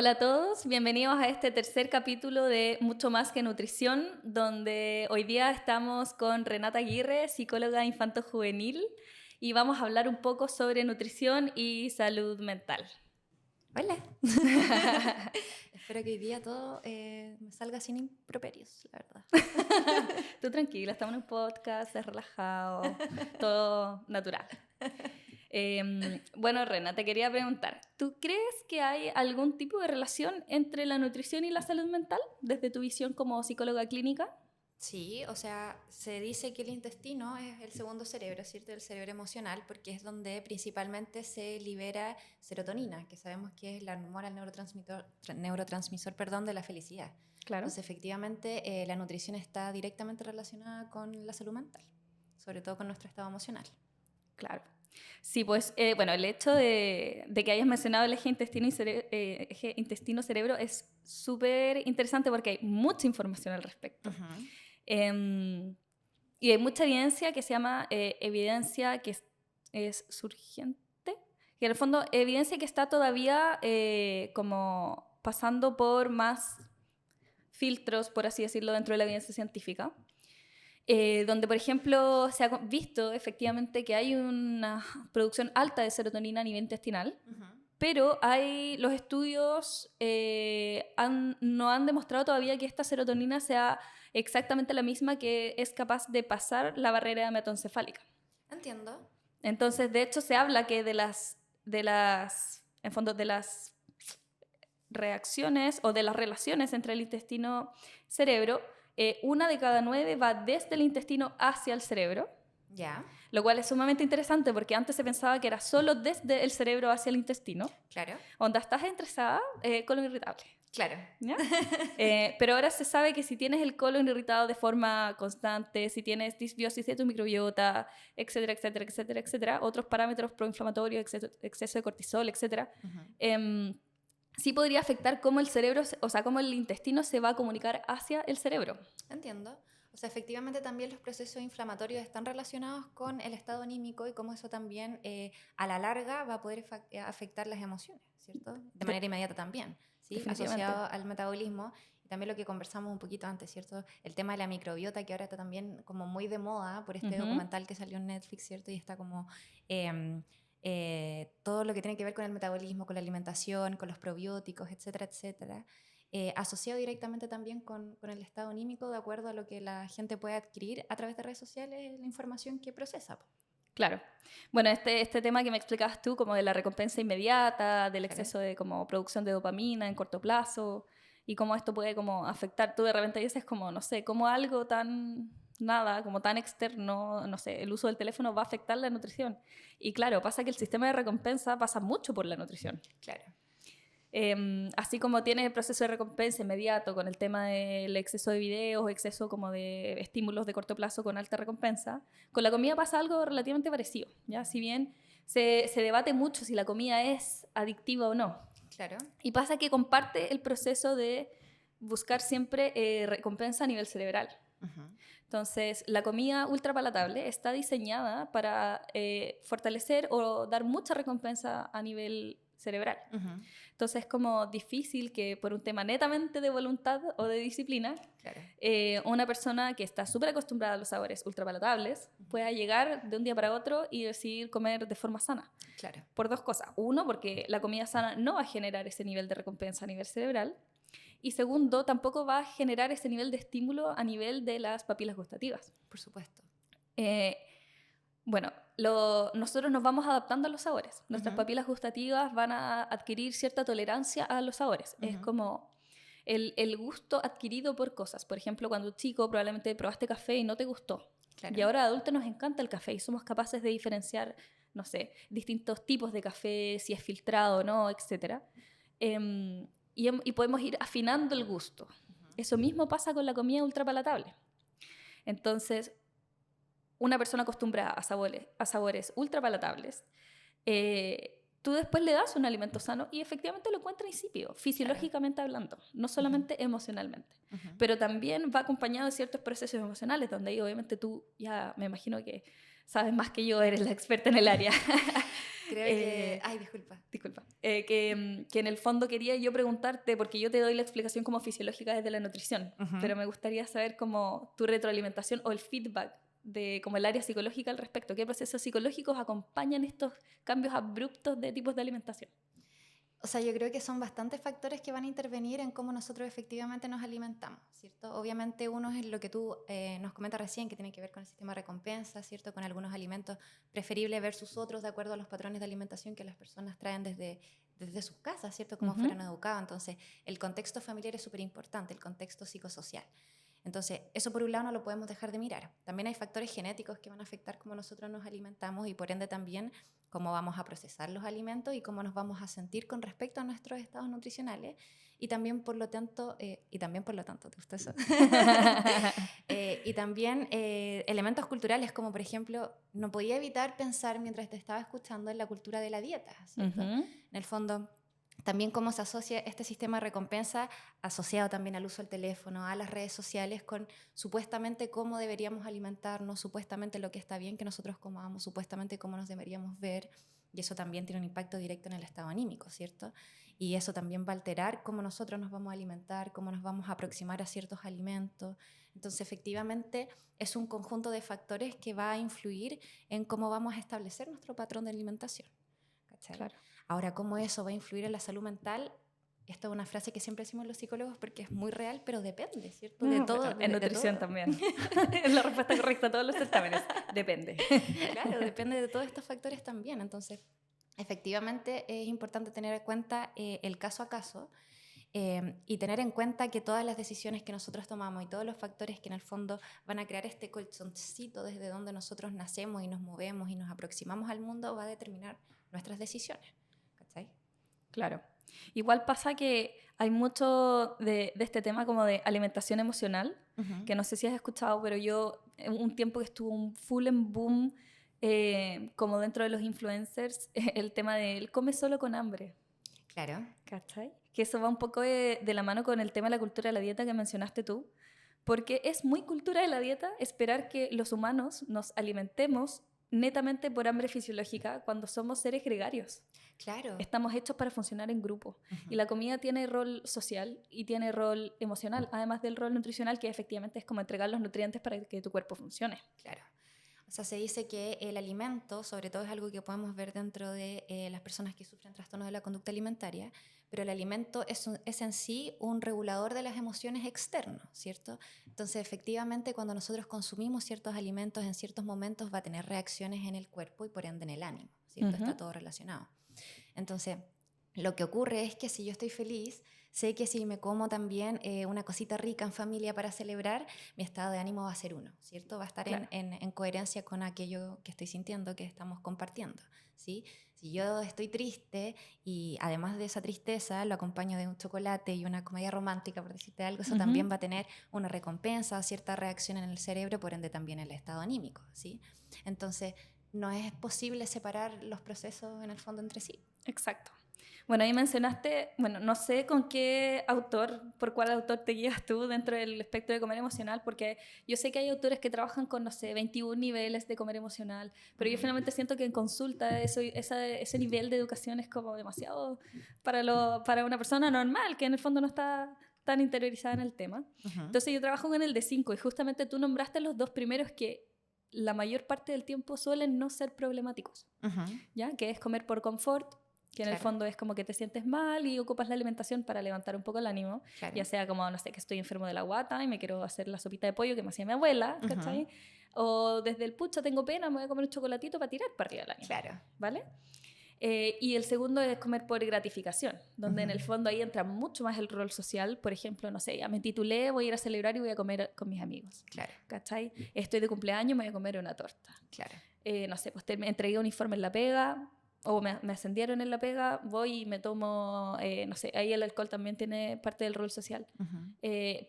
Hola a todos, bienvenidos a este tercer capítulo de Mucho Más que Nutrición, donde hoy día estamos con Renata Aguirre, psicóloga infanto-juvenil, y vamos a hablar un poco sobre nutrición y salud mental. Hola. Espero que hoy día todo me salga sin improperios, la verdad. Tú tranquila, estamos en un podcast, es relajado, todo natural. Bueno, Rena, te quería preguntar, ¿tú crees que hay algún tipo de relación entre la nutrición y la salud mental desde tu visión como psicóloga clínica? Sí, o sea, se dice que el intestino es el segundo cerebro, ¿cierto? El cerebro emocional, porque es donde principalmente se libera serotonina, que sabemos que es la hormona, el neurotransmisor, perdón, de la felicidad. Claro. Entonces, efectivamente, la nutrición está directamente relacionada con la salud mental, sobre todo con nuestro estado emocional. Claro. Sí, pues, bueno, el hecho de que hayas mencionado el eje eje intestino-cerebro es súper interesante porque hay mucha información al respecto. Uh-huh. Y hay mucha evidencia que se llama evidencia que es surgente, que en el fondo evidencia que está todavía como pasando por más filtros, por así decirlo, dentro de la evidencia científica. Donde, por ejemplo, se ha visto efectivamente que hay una producción alta de serotonina a nivel intestinal, pero los estudios no han demostrado todavía que esta serotonina sea exactamente la misma que es capaz de pasar la barrera hematoencefálica. Entiendo. Entonces, de hecho, se habla que en fondo, de las reacciones o de las relaciones entre el intestino-cerebro, 1 de cada 9 va desde el intestino hacia el cerebro. Ya. Lo cual es sumamente interesante porque antes se pensaba que era solo desde el cerebro hacia el intestino. Claro. Onda, estás estresada, colon irritable. Claro. ¿Ya? Pero ahora se sabe que si tienes el colon irritado de forma constante, si tienes disbiosis de tu microbiota, etcétera, etcétera, etcétera, etcétera, otros parámetros proinflamatorios, exceso de cortisol, etcétera, sí podría afectar cómo el cerebro, o sea, cómo el intestino se va a comunicar hacia el cerebro. Entiendo. O sea, efectivamente también los procesos inflamatorios están relacionados con el estado anímico y cómo eso también a la larga va a poder afectar las emociones, ¿cierto? De manera inmediata también, ¿sí? Definitivamente. Asociado al metabolismo y también lo que conversamos un poquito antes, ¿cierto? El tema de la microbiota que ahora está también como muy de moda por este documental que salió en Netflix, ¿cierto? Y está como todo lo que tiene que ver con el metabolismo, con la alimentación, con los probióticos, etcétera, etcétera. Asociado directamente también con el estado anímico, de acuerdo a lo que la gente puede adquirir a través de redes sociales, la información que procesa. Claro. Bueno, este tema que me explicabas tú, como de la recompensa inmediata, del Claro. exceso de como producción de dopamina en corto plazo, y cómo esto puede como afectar, tú de repente dices como, no sé, como algo tan, nada, como tan externo, no sé, el uso del teléfono va a afectar la nutrición. Y claro, pasa que el sistema de recompensa pasa mucho por la nutrición. Claro. Así como tiene el proceso de recompensa inmediato con el tema del exceso de videos, exceso como de estímulos de corto plazo con alta recompensa, con la comida pasa algo relativamente parecido, ¿ya? Si bien se debate mucho si la comida es adictiva o no. Claro. Y pasa que comparte el proceso de buscar siempre recompensa a nivel cerebral. Entonces, la comida ultrapalatable está diseñada para fortalecer o dar mucha recompensa a nivel cerebral. Entonces es como difícil que por un tema netamente de voluntad o de disciplina, Claro. Una persona que está súper acostumbrada a los sabores ultrapalatables pueda llegar de un día para otro y decidir comer de forma sana. Claro. Por dos cosas. Uno, porque la comida sana no va a generar ese nivel de recompensa a nivel cerebral. Y segundo, tampoco va a generar ese nivel de estímulo a nivel de las papilas gustativas. Por supuesto. Bueno, nosotros nos vamos adaptando a los sabores. Nuestras papilas gustativas van a adquirir cierta tolerancia a los sabores. Es como el gusto adquirido por cosas. Por ejemplo, cuando chico probablemente probaste café y no te gustó. Claro. Y ahora de adulto nos encanta el café y somos capaces de diferenciar, no sé, distintos tipos de café, si es filtrado o no, etc. Y podemos ir afinando el gusto. Eso mismo pasa con la comida ultrapalatable. Entonces, una persona acostumbrada a sabores ultrapalatables, tú después le das un alimento sano y efectivamente lo encuentra insípido, fisiológicamente hablando, no solamente emocionalmente. Pero también va acompañado de ciertos procesos emocionales, donde ahí obviamente tú ya me imagino que sabes más que yo, eres la experta en el área. Creo que... Ay, disculpa. Disculpa. Que en el fondo quería yo preguntarte, porque yo te doy la explicación como fisiológica desde la nutrición, pero me gustaría saber como tu retroalimentación o el feedback de como el área psicológica al respecto. ¿Qué procesos psicológicos acompañan estos cambios abruptos de tipos de alimentación? O sea, yo creo que son bastantes factores que van a intervenir en cómo nosotros efectivamente nos alimentamos, ¿cierto? Obviamente uno es lo que tú nos comentas recién, que tiene que ver con el sistema de recompensa, ¿cierto? Con algunos alimentos preferibles versus otros de acuerdo a los patrones de alimentación que las personas traen desde sus casas, ¿cierto? Como fueron educados. Entonces, el contexto familiar es súper importante, el contexto psicosocial. Entonces, eso por un lado no lo podemos dejar de mirar. También hay factores genéticos que van a afectar cómo nosotros nos alimentamos y por ende también cómo vamos a procesar los alimentos y cómo nos vamos a sentir con respecto a nuestros estados nutricionales y también por lo tanto, ¿te gustó eso? Y también elementos culturales como por ejemplo, no podía evitar pensar mientras te estaba escuchando en la cultura de la dieta, ¿cierto? En el fondo... También cómo se asocia este sistema de recompensa asociado también al uso del teléfono, a las redes sociales, con supuestamente cómo deberíamos alimentarnos, supuestamente lo que está bien que nosotros comamos, supuestamente cómo nos deberíamos ver, y eso también tiene un impacto directo en el estado anímico, ¿cierto? Y eso también va a alterar cómo nosotros nos vamos a alimentar, cómo nos vamos a aproximar a ciertos alimentos. Entonces, efectivamente, es un conjunto de factores que va a influir en cómo vamos a establecer nuestro patrón de alimentación. ¿Cachai? Claro. Ahora, ¿cómo eso va a influir en la salud mental? Esta es una frase que siempre decimos los psicólogos porque es muy real, pero depende, ¿cierto? De todo. Bueno, en nutrición también. Es la respuesta correcta a todos los certámenes. Depende. Claro, depende de todos estos factores también. Entonces, efectivamente es importante tener en cuenta el caso a caso y tener en cuenta que todas las decisiones que nosotros tomamos y todos los factores que en el fondo van a crear este colchoncito desde donde nosotros nacemos y nos movemos y nos aproximamos al mundo va a determinar nuestras decisiones. ¿Cachai? Claro. Igual pasa que hay mucho de este tema como de alimentación emocional, que no sé si has escuchado, pero yo un tiempo que estuvo un full en boom como dentro de los influencers, el tema del come solo con hambre. Claro. ¿Cachai? Que eso va un poco de la mano con el tema de la cultura de la dieta que mencionaste tú, porque es muy cultura de la dieta esperar que los humanos nos alimentemos netamente por hambre fisiológica cuando somos seres gregarios. Claro. Estamos hechos para funcionar en grupo. Y la comida tiene rol social y tiene rol emocional, además del rol nutricional, que efectivamente es como entregar los nutrientes para que tu cuerpo funcione. Claro. O sea, se dice que el alimento, sobre todo es algo que podemos ver dentro de las personas que sufren trastornos de la conducta alimentaria, pero el alimento es en sí un regulador de las emociones externo, ¿cierto? Entonces, efectivamente, cuando nosotros consumimos ciertos alimentos en ciertos momentos va a tener reacciones en el cuerpo y por ende en el ánimo, ¿cierto? Está todo relacionado. Entonces, lo que ocurre es que si yo estoy feliz, sé que si me como también una cosita rica en familia para celebrar, mi estado de ánimo va a ser uno, ¿cierto? Va a estar claro. en coherencia con aquello que estoy sintiendo, que estamos compartiendo, ¿sí? Si yo estoy triste y además de esa tristeza lo acompaño de un chocolate y una comedia romántica, por decirte algo, eso también va a tener una recompensa, cierta reacción en el cerebro, por ende también el estado anímico, ¿sí? Entonces, no es posible separar los procesos en el fondo entre sí. Exacto. Bueno, ahí mencionaste, bueno, no sé con qué autor, por cuál autor te guías tú dentro del espectro de comer emocional, porque yo sé que hay autores que trabajan con, no sé, 21 niveles de comer emocional, pero yo finalmente siento que en consulta ese nivel de educación es como demasiado para una persona normal, que en el fondo no está tan interiorizada en el tema. Entonces yo trabajo con el de 5 y justamente tú nombraste los dos primeros que la mayor parte del tiempo suelen no ser problemáticos, ¿ya? Que es comer por confort, que en el fondo es como que te sientes mal y ocupas la alimentación para levantar un poco el ánimo, ya sea como, no sé, que estoy enfermo de la guata y me quiero hacer la sopita de pollo que me hacía mi abuela, ¿cachai? O desde el pucha tengo pena, me voy a comer un chocolatito para tirar para arriba el ánimo, ¿vale? Y el segundo es comer por gratificación, donde en el fondo ahí entra mucho más el rol social. Por ejemplo, no sé, ya me titulé, voy a ir a celebrar y voy a comer con mis amigos. ¿Cachai? Estoy de cumpleaños, me voy a comer una torta. No sé, pues me entregué un informe en la pega o me ascendieron en la pega, voy y me tomo, no sé, ahí el alcohol también tiene parte del rol social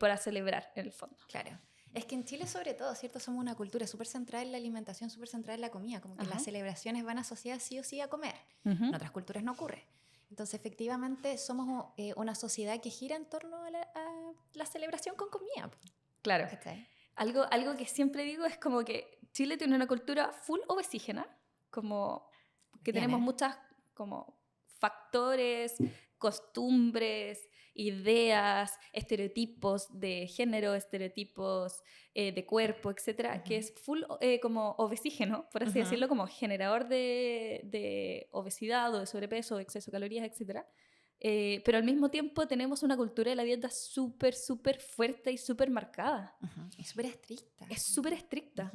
para celebrar en el fondo. Claro. Es que en Chile sobre todo, ¿cierto? Somos una cultura súper centrada en la alimentación, súper centrada en la comida, como que las celebraciones van asociadas sí o sí a comer. En otras culturas no ocurre. Entonces, efectivamente, somos una sociedad que gira en torno a la celebración con comida. Claro. Algo que siempre digo es como que Chile tiene una cultura full obesígena, como que Bien, tenemos muchas como factores, costumbres, ideas, estereotipos de género, estereotipos de cuerpo, etcétera, que es full como obesígeno, por así decirlo, como generador de obesidad o de sobrepeso, exceso de calorías, etcétera. Pero al mismo tiempo tenemos una cultura de la dieta súper, súper fuerte y súper marcada. Es súper estricta. Es súper estricta.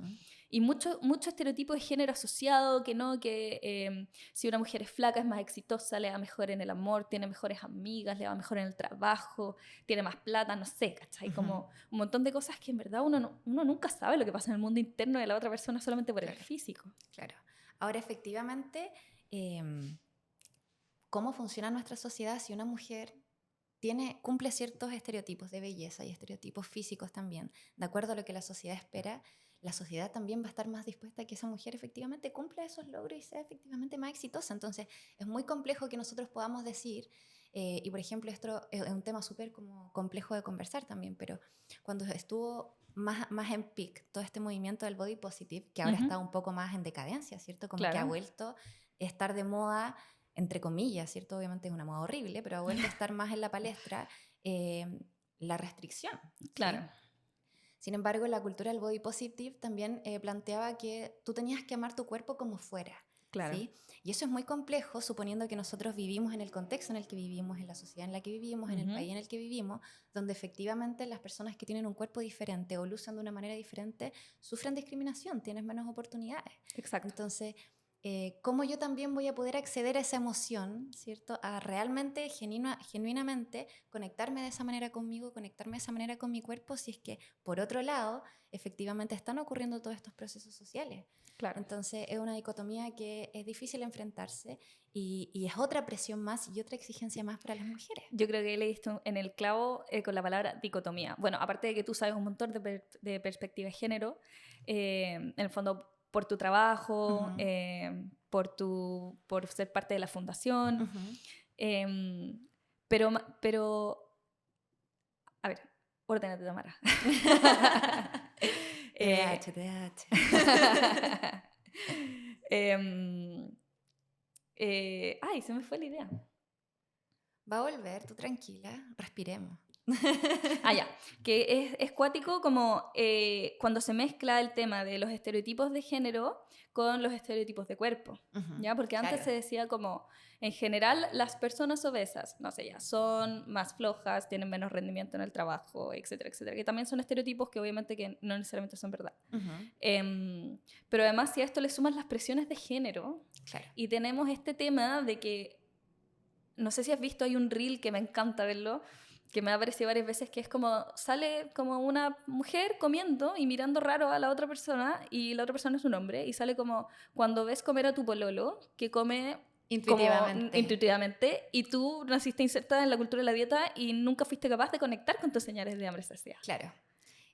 Y mucho estereotipo de género asociado, que no, que si una mujer es flaca es más exitosa, le va mejor en el amor, tiene mejores amigas, le va mejor en el trabajo, tiene más plata, no sé, ¿cachai? Como un montón de cosas que en verdad uno nunca sabe lo que pasa en el mundo interno de la otra persona solamente por el físico. Claro. Ahora, efectivamente, ¿cómo funciona nuestra sociedad si una mujer cumple ciertos estereotipos de belleza y estereotipos físicos también? De acuerdo a lo que la sociedad espera, la sociedad también va a estar más dispuesta a que esa mujer efectivamente cumpla esos logros y sea efectivamente más exitosa. Entonces, es muy complejo que nosotros podamos decir, y por ejemplo, esto es un tema súper como complejo de conversar también, pero cuando estuvo más en peak todo este movimiento del body positive, que ahora está un poco más en decadencia, ¿cierto? Como que ha vuelto a estar de moda, entre comillas, ¿cierto? Obviamente es una moda horrible, pero ha vuelto a estar más en la palestra la restricción. Claro. ¿Sí? Sin embargo, la cultura del body positive también planteaba que tú tenías que amar tu cuerpo como fuera. Claro. ¿Sí? Y eso es muy complejo, suponiendo que nosotros vivimos en el contexto en el que vivimos, en la sociedad en la que vivimos, en el país en el que vivimos, donde efectivamente las personas que tienen un cuerpo diferente o lucen de una manera diferente sufren discriminación, tienen menos oportunidades. Exacto. Entonces, ¿cómo yo también voy a poder acceder a esa emoción, ¿cierto? A realmente, genuinamente, conectarme de esa manera conmigo, conectarme de esa manera con mi cuerpo, si es que, por otro lado, efectivamente están ocurriendo todos estos procesos sociales. Claro. Entonces, es una dicotomía que es difícil enfrentarse y es otra presión más y otra exigencia más para las mujeres. Yo creo que le diste en el clavo con la palabra dicotomía. Bueno, aparte de que tú sabes un montón de perspectiva de género, en el fondo por tu trabajo, por ser parte de la fundación, pero, a ver, ordénate, Tamara. TDAH. Ay, se me fue la idea. Va a volver, tú tranquila, respiremos. Ya, que es cuático como cuando se mezcla el tema de los estereotipos de género con los estereotipos de cuerpo, ¿ya? Porque antes se decía como, en general, las personas obesas, no sé, ya, son más flojas, tienen menos rendimiento en el trabajo, etcétera, etcétera, que también son estereotipos que obviamente que no necesariamente son verdad. Pero además, si a esto le sumas las presiones de género, y tenemos este tema de que, no sé si has visto, hay un reel que me encanta verlo, que me ha aparecido varias veces, que es como, sale como una mujer comiendo y mirando raro a la otra persona, y la otra persona es un hombre, y sale como cuando ves comer a tu pololo, que come intuitivamente, y tú naciste insertada en la cultura de la dieta y nunca fuiste capaz de conectar con tus señales de hambre saciada. Claro.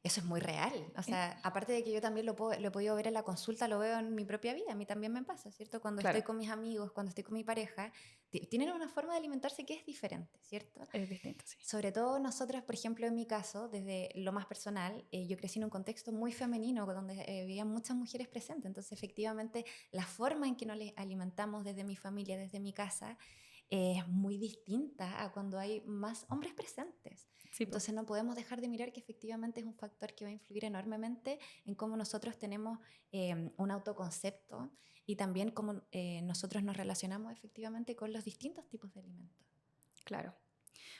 Eso es muy real. O sea, aparte de que yo también lo he podido ver en la consulta, lo veo en mi propia vida. A mí también me pasa, ¿cierto? Cuando estoy con mis amigos, cuando estoy con mi pareja, tienen una forma de alimentarse que es diferente, ¿cierto? Es distinto, sí. Sobre todo nosotras, por ejemplo, en mi caso, desde lo más personal, yo crecí en un contexto muy femenino, donde había muchas mujeres presentes. Entonces, efectivamente, la forma en que nos alimentamos desde mi familia, desde mi casa, es muy distinta a cuando hay más hombres presentes. Sí, entonces no podemos dejar de mirar que efectivamente es un factor que va a influir enormemente en cómo nosotros tenemos un autoconcepto y también cómo nosotros nos relacionamos efectivamente con los distintos tipos de alimentos. Claro.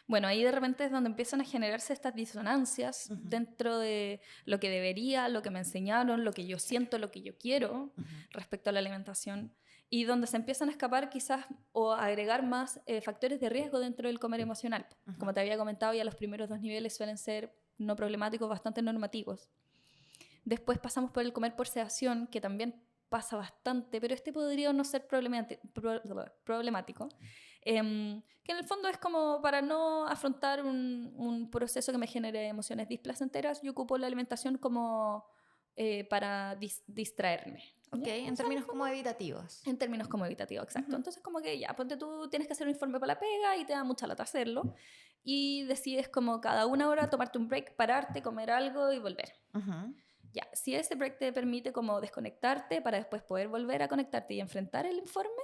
Bueno, ahí de repente es donde empiezan a generarse estas disonancias dentro de lo que debería, lo que me enseñaron, lo que yo siento, lo que yo quiero respecto a la alimentación, y donde se empiezan a escapar quizás o a agregar más factores de riesgo dentro del comer emocional. Como te había comentado, ya los primeros 2 niveles suelen ser no problemáticos, bastante normativos. Después pasamos por el comer por sedación, que también pasa bastante, pero este podría no ser problemático. Que en el fondo es como para no afrontar un proceso que me genere emociones displacenteras, yo ocupo la alimentación como para distraerme. Ok, en términos como evitativos. En términos como evitativos, exacto. Entonces como que ya, ponte tú, tienes que hacer un informe para la pega y te da mucha lata hacerlo, y decides como cada 1 hora tomarte un break, pararte, comer algo y volver. Ya, si ese break te permite como desconectarte para después poder volver a conectarte y enfrentar el informe,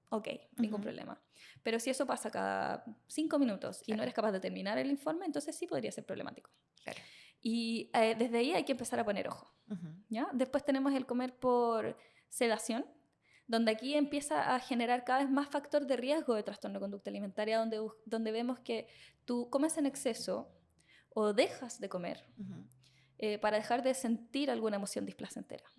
ok, ningún problema. Pero si eso pasa cada 5 minutos y no eres capaz de terminar el informe, entonces sí podría ser problemático. Claro. Y desde ahí hay que empezar a poner ojo. ¿Ya? Después tenemos el comer por sedación, donde aquí empieza a generar cada vez más factor de riesgo de trastorno de conducta alimentaria, donde vemos que tú comes en exceso o dejas de comer para dejar de sentir alguna emoción displacentera.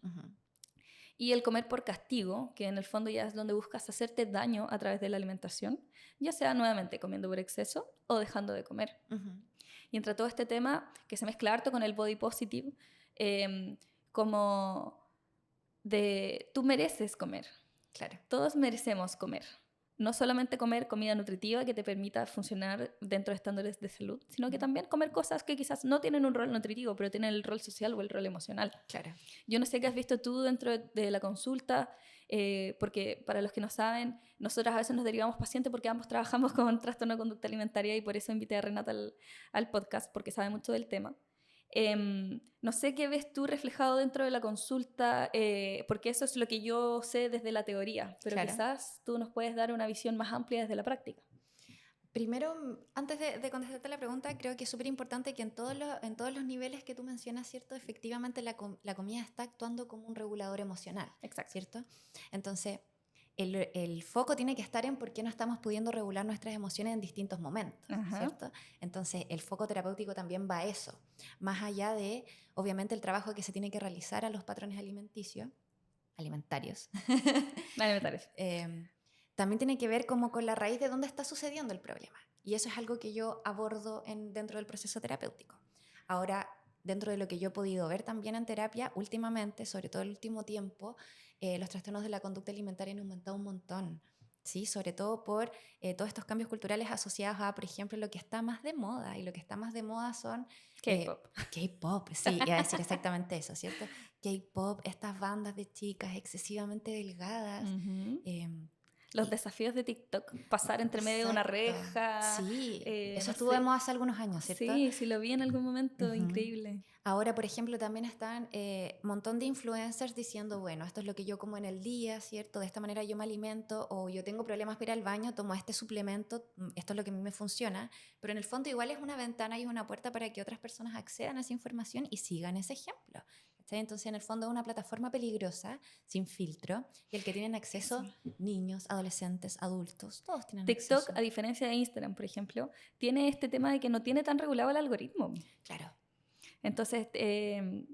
Y el comer por castigo, que en el fondo ya es donde buscas hacerte daño a través de la alimentación, ya sea nuevamente comiendo por exceso o dejando de comer. Y entre todo este tema, que se mezcla harto con el body positive, como de tú mereces comer. Claro. Todos merecemos comer. No solamente comer comida nutritiva que te permita funcionar dentro de estándares de salud, sino que también comer cosas que quizás no tienen un rol nutritivo, pero tienen el rol social o el rol emocional. Claro. Yo no sé qué has visto tú dentro de la consulta, porque para los que no saben, nosotras a veces nos derivamos pacientes porque ambos trabajamos con trastorno de conducta alimentaria y por eso invité a Renata al podcast, porque sabe mucho del tema. No sé qué ves tú reflejado dentro de la consulta, porque eso es lo que yo sé desde la teoría, pero quizás tú nos puedes dar una visión más amplia desde la práctica. Primero, antes de contestarte la pregunta, creo que es súper importante que en todos los niveles que tú mencionas, ¿cierto? Efectivamente la comida está actuando como un regulador emocional. Exacto. ¿Cierto? Entonces, el foco tiene que estar en por qué no estamos pudiendo regular nuestras emociones en distintos momentos, ¿cierto? Entonces, el foco terapéutico también va a eso, más allá de, obviamente, el trabajo que se tiene que realizar a los patrones alimentarios. Alimentarios. También tiene que ver como con la raíz de dónde está sucediendo el problema. Y eso es algo que yo abordo dentro del proceso terapéutico. Ahora, dentro de lo que yo he podido ver también en terapia, últimamente, sobre todo el último tiempo, los trastornos de la conducta alimentaria han aumentado un montón, ¿sí? Sobre todo por todos estos cambios culturales asociados a, por ejemplo, lo que está más de moda. Y lo que está más de moda son... K-pop. K-pop, sí, iba a decir exactamente eso, ¿cierto? K-pop, estas bandas de chicas excesivamente delgadas. Los desafíos de TikTok, pasar entre medio de una reja. Sí, eso estuvo de moda hace algunos años, ¿cierto? Sí, sí lo vi en algún momento, increíble. Ahora, por ejemplo, también están un montón de influencers diciendo, bueno, esto es lo que yo como en el día, ¿cierto? De esta manera yo me alimento, o yo tengo problemas para ir al baño, tomo este suplemento, esto es lo que a mí me funciona, pero en el fondo igual es una ventana y una puerta para que otras personas accedan a esa información y sigan ese ejemplo. Entonces, en el fondo es una plataforma peligrosa, sin filtro, y el que tienen acceso, niños, adolescentes, adultos, todos tienen TikTok, acceso. a diferencia de Instagram, por ejemplo, tiene este tema de que no tiene tan regulado el algoritmo. Claro. Entonces,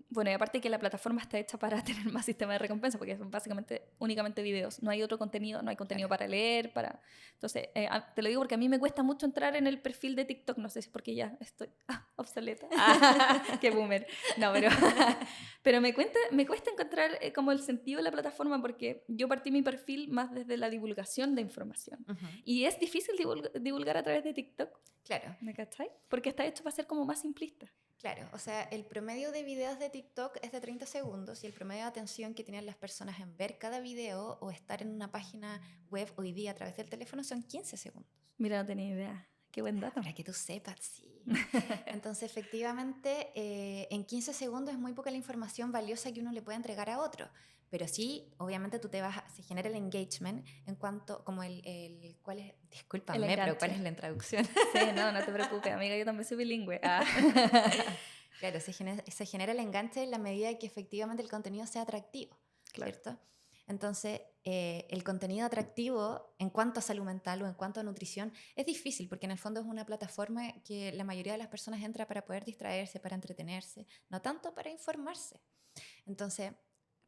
bueno, y aparte que la plataforma está hecha para tener más sistema de recompensa, porque son básicamente únicamente videos, no hay otro contenido, no hay contenido para leer, Entonces, te lo digo porque a mí me cuesta mucho entrar en el perfil de TikTok, no sé si es porque ya estoy obsoleta, qué boomer, no, pero me cuesta encontrar como el sentido de la plataforma, porque yo partí mi perfil más desde la divulgación de información, y es difícil divulgar a través de TikTok. Claro. ¿Me cachai? Porque está hecho para ser como más simplista. Claro, o sea, el promedio de videos de TikTok es de 30 segundos y el promedio de atención que tienen las personas en ver cada video o estar en una página web hoy día a través del teléfono son 15 segundos. Mira, no tenía idea. Qué buen dato. Para que tú sepas, sí. Entonces, efectivamente, en 15 segundos es muy poca la información valiosa que uno le puede entregar a otro. Pero sí, obviamente se genera el engagement en cuanto, como ¿cuál es? Discúlpame, pero ¿cuál es la traducción? Sí, no te preocupes, amiga, yo también soy bilingüe. Claro, se genera el enganche en la medida que efectivamente el contenido sea atractivo, claro. ¿Cierto? Entonces, el contenido atractivo en cuanto a salud mental o en cuanto a nutrición es difícil porque en el fondo es una plataforma que la mayoría de las personas entra para poder distraerse, para entretenerse, no tanto para informarse. Entonces,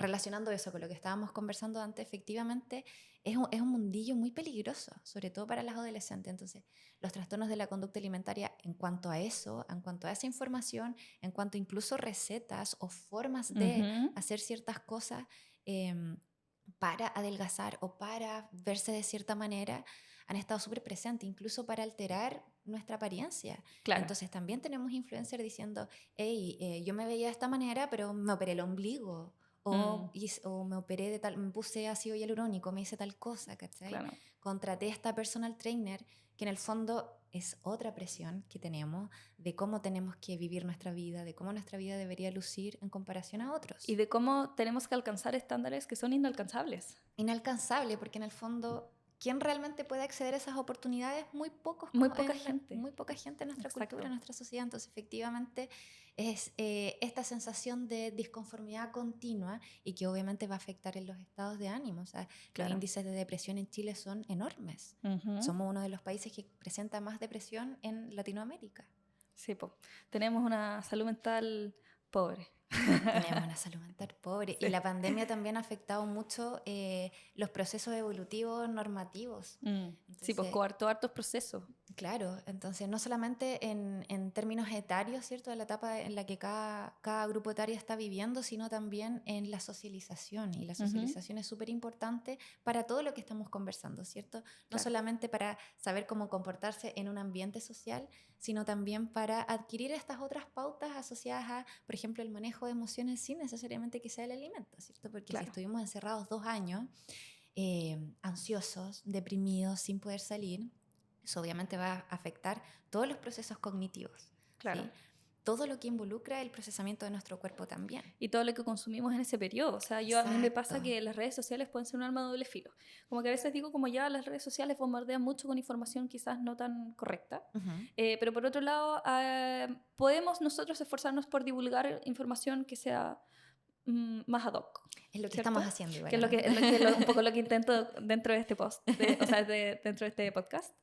relacionando eso con lo que estábamos conversando antes, efectivamente es un mundillo muy peligroso, sobre todo para las adolescentes. Entonces, los trastornos de la conducta alimentaria en cuanto a eso, en cuanto a esa información, en cuanto incluso recetas o formas de hacer ciertas cosas para adelgazar o para verse de cierta manera, han estado súper presentes, incluso para alterar nuestra apariencia. Claro. Entonces también tenemos influencers diciendo, hey, yo me veía de esta manera, pero me operé el ombligo. O me operé me puse ácido hialurónico, me hice tal cosa, ¿cachai? Claro. Contraté a esta personal trainer, que en el fondo es otra presión que tenemos de cómo tenemos que vivir nuestra vida, de cómo nuestra vida debería lucir en comparación a otros. Y de cómo tenemos que alcanzar estándares que son inalcanzables. Inalcanzable, porque en el fondo, ¿quién realmente puede acceder a esas oportunidades? Muy pocos. Muy poca gente. Muy poca gente en nuestra Exacto. cultura, en nuestra sociedad. Entonces, efectivamente, es esta sensación de disconformidad continua y que obviamente va a afectar en los estados de ánimo. O sea, Claro. los índices de depresión en Chile son enormes. Somos uno de los países que presenta más depresión en Latinoamérica. Sí, po. Tenemos una salud mental pobre. Tenemos una salud mental pobre. Sí. Y la pandemia también ha afectado mucho los procesos evolutivos normativos. Sí, pues coartó hartos procesos. Claro, entonces no solamente en términos etarios, ¿cierto? De la etapa en la que cada grupo etario está viviendo, sino también en la socialización. Y la socialización es súper importante para todo lo que estamos conversando, ¿cierto? No Claro. solamente para saber cómo comportarse en un ambiente social, sino también para adquirir estas otras pautas asociadas a, por ejemplo, el manejo de emociones sin necesariamente que sea el alimento, ¿cierto? Porque Claro. si estuvimos encerrados 2 años, ansiosos, deprimidos, sin poder salir, eso obviamente va a afectar todos los procesos cognitivos. Claro. ¿sí? Todo lo que involucra el procesamiento de nuestro cuerpo también. Y todo lo que consumimos en ese periodo. O sea, a mí me pasa que las redes sociales pueden ser un arma de doble filo. Como que a veces digo, como ya las redes sociales bombardean mucho con información quizás no tan correcta. Pero por otro lado, podemos nosotros esforzarnos por divulgar información que sea más ad hoc. Es lo que ¿cierto? estamos haciendo igual. Que es un poco lo que intento dentro de este post, dentro de este podcast.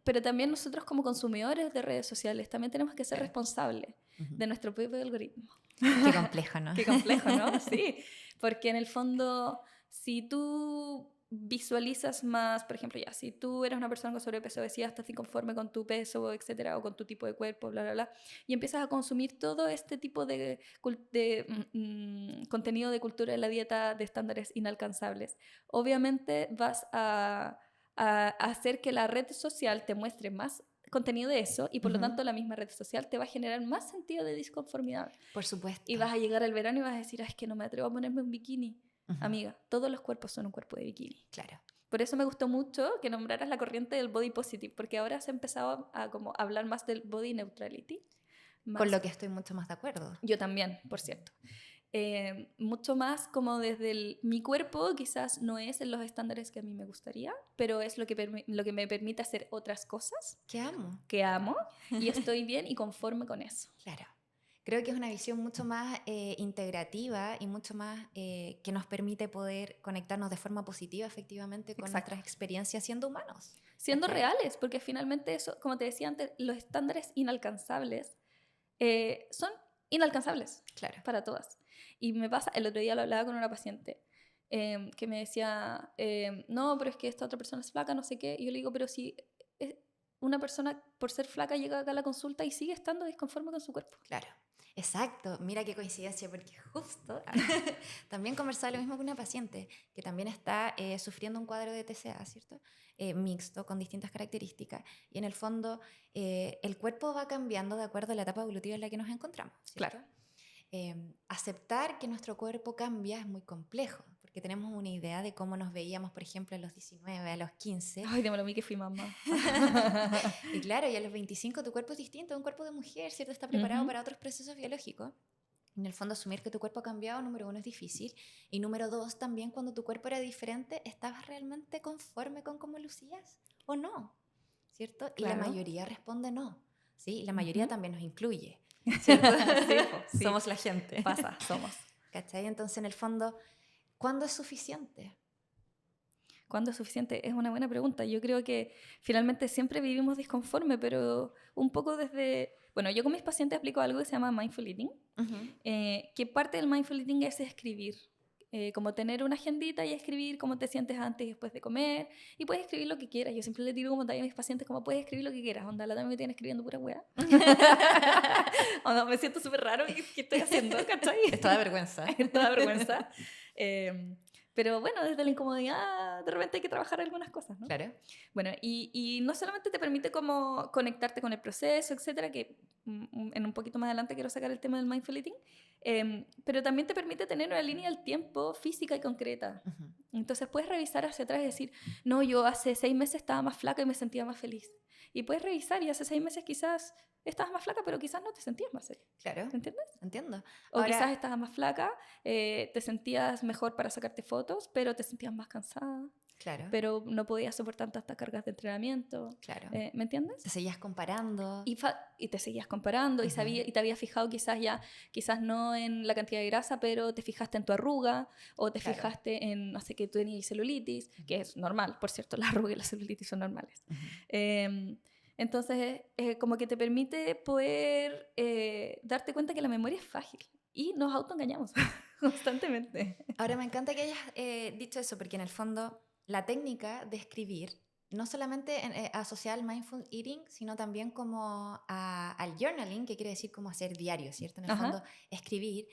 Pero también nosotros como consumidores de redes sociales también tenemos que ser responsables de nuestro propio algoritmo. Qué complejo, ¿no? Qué complejo, ¿no? Sí, porque en el fondo, si tú visualizas más, por ejemplo, ya, si tú eres una persona con sobrepeso, obesidad, estás inconforme con tu peso, etcétera, o con tu tipo de cuerpo, bla, bla, bla, y empiezas a consumir todo este tipo de contenido de cultura de la dieta de estándares inalcanzables, obviamente vas a hacer que la red social te muestre más contenido de eso y por lo tanto la misma red social te va a generar más sentido de disconformidad. Por supuesto. Y vas a llegar al verano y vas a decir, es que no me atrevo a ponerme un bikini. Amiga, todos los cuerpos son un cuerpo de bikini. Claro. Por eso me gustó mucho que nombraras la corriente del body positive, porque ahora se ha empezado a como hablar más del body neutrality. Con lo que estoy mucho más de acuerdo. Yo también, por cierto. Mucho más como desde mi cuerpo quizás no es en los estándares que a mí me gustaría, pero es lo que me permite hacer otras cosas que amo y estoy bien y conforme con eso. Claro, creo que es una visión mucho más integrativa y mucho más que nos permite poder conectarnos de forma positiva efectivamente con nuestras experiencias siendo humanos. Siendo reales, porque finalmente eso, como te decía antes, los estándares inalcanzables son inalcanzables para todas. Y me pasa, el otro día lo hablaba con una paciente que me decía, no, pero es que esta otra persona es flaca, no sé qué. Y yo le digo, pero si una persona por ser flaca llega acá a la consulta y sigue estando disconforme con su cuerpo. Claro, exacto. Mira qué coincidencia, porque justo también conversaba lo mismo con una paciente que también está sufriendo un cuadro de TCA, ¿cierto? Mixto, con distintas características. Y en el fondo, el cuerpo va cambiando de acuerdo a la etapa evolutiva en la que nos encontramos, ¿cierto? Claro. Aceptar que nuestro cuerpo cambia es muy complejo, porque tenemos una idea de cómo nos veíamos, por ejemplo, a los 19, a los 15. Ay, dímelo a mí que fui mamá. Y claro, y a los 25 tu cuerpo es distinto, es un cuerpo de mujer, ¿cierto? Está preparado para otros procesos biológicos. En el fondo, asumir que tu cuerpo ha cambiado, número 1, es difícil. Y número 2, también cuando tu cuerpo era diferente, ¿estabas realmente conforme con cómo lucías o no? ¿Cierto? Claro. Y la mayoría responde no. ¿Sí? La mayoría también nos incluye. ¿Cierto? Sí. Somos la gente. Pasa, somos. ¿Cachai? Entonces, en el fondo, ¿cuándo es suficiente? ¿Cuándo es suficiente? Es una buena pregunta. Yo creo que finalmente siempre vivimos disconforme, pero un poco desde... Bueno, yo con mis pacientes aplico algo que se llama Mindful Eating, que parte del Mindful Eating es escribir. Como tener una agendita y escribir cómo te sientes antes y después de comer, y puedes escribir lo que quieras. Yo siempre les digo como talla a mis pacientes, como puedes escribir lo que quieras, onda, la también me tienen escribiendo pura wea. Onda, me siento súper raro, ¿qué estoy haciendo? ¿Cachai? Es toda vergüenza. Es toda vergüenza. Pero bueno, desde la incomodidad de repente hay que trabajar algunas cosas, ¿no? Claro. Bueno, y no solamente te permite como conectarte con el proceso, etcétera, que en un poquito más adelante quiero sacar el tema del mindful eating, pero también te permite tener una línea del tiempo física y concreta. Entonces puedes revisar hacia atrás y decir, no, yo hace 6 meses estaba más flaca y me sentía más feliz. Y puedes revisar y hace 6 meses quizás estabas más flaca, pero quizás no te sentías más feliz. Claro. ¿Me entiendes? Entiendo. O ahora, quizás estabas más flaca, te sentías mejor para sacarte fotos, pero te sentías más cansada. Claro. pero no podías soportar tantas cargas de entrenamiento. Claro. ¿Me entiendes? Te seguías comparando. Y te seguías comparando y te habías fijado quizás no en la cantidad de grasa, pero te fijaste en tu arruga o te fijaste en, no sé, que tú tenías celulitis, que es normal, por cierto, la arruga y la celulitis son normales. Entonces, como que te permite poder darte cuenta que la memoria es frágil y nos autoengañamos constantemente. Ahora me encanta que hayas dicho eso, porque en el fondo la técnica de escribir, no solamente asociada al mindful eating, sino también como al journaling, que quiere decir como hacer diario, ¿cierto? En el fondo, escribir.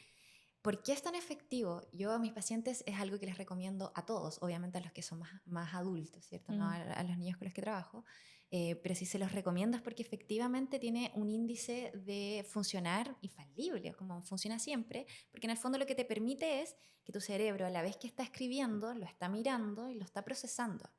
¿Por qué es tan efectivo? Yo a mis pacientes es algo que les recomiendo a todos, obviamente a los que son más adultos, ¿cierto? No a los niños con los que trabajo. Pero si se los recomiendo es porque efectivamente tiene un índice de funcionar infalible, como funciona siempre, porque en el fondo lo que te permite es que tu cerebro, a la vez que está escribiendo, lo está mirando y lo está procesando.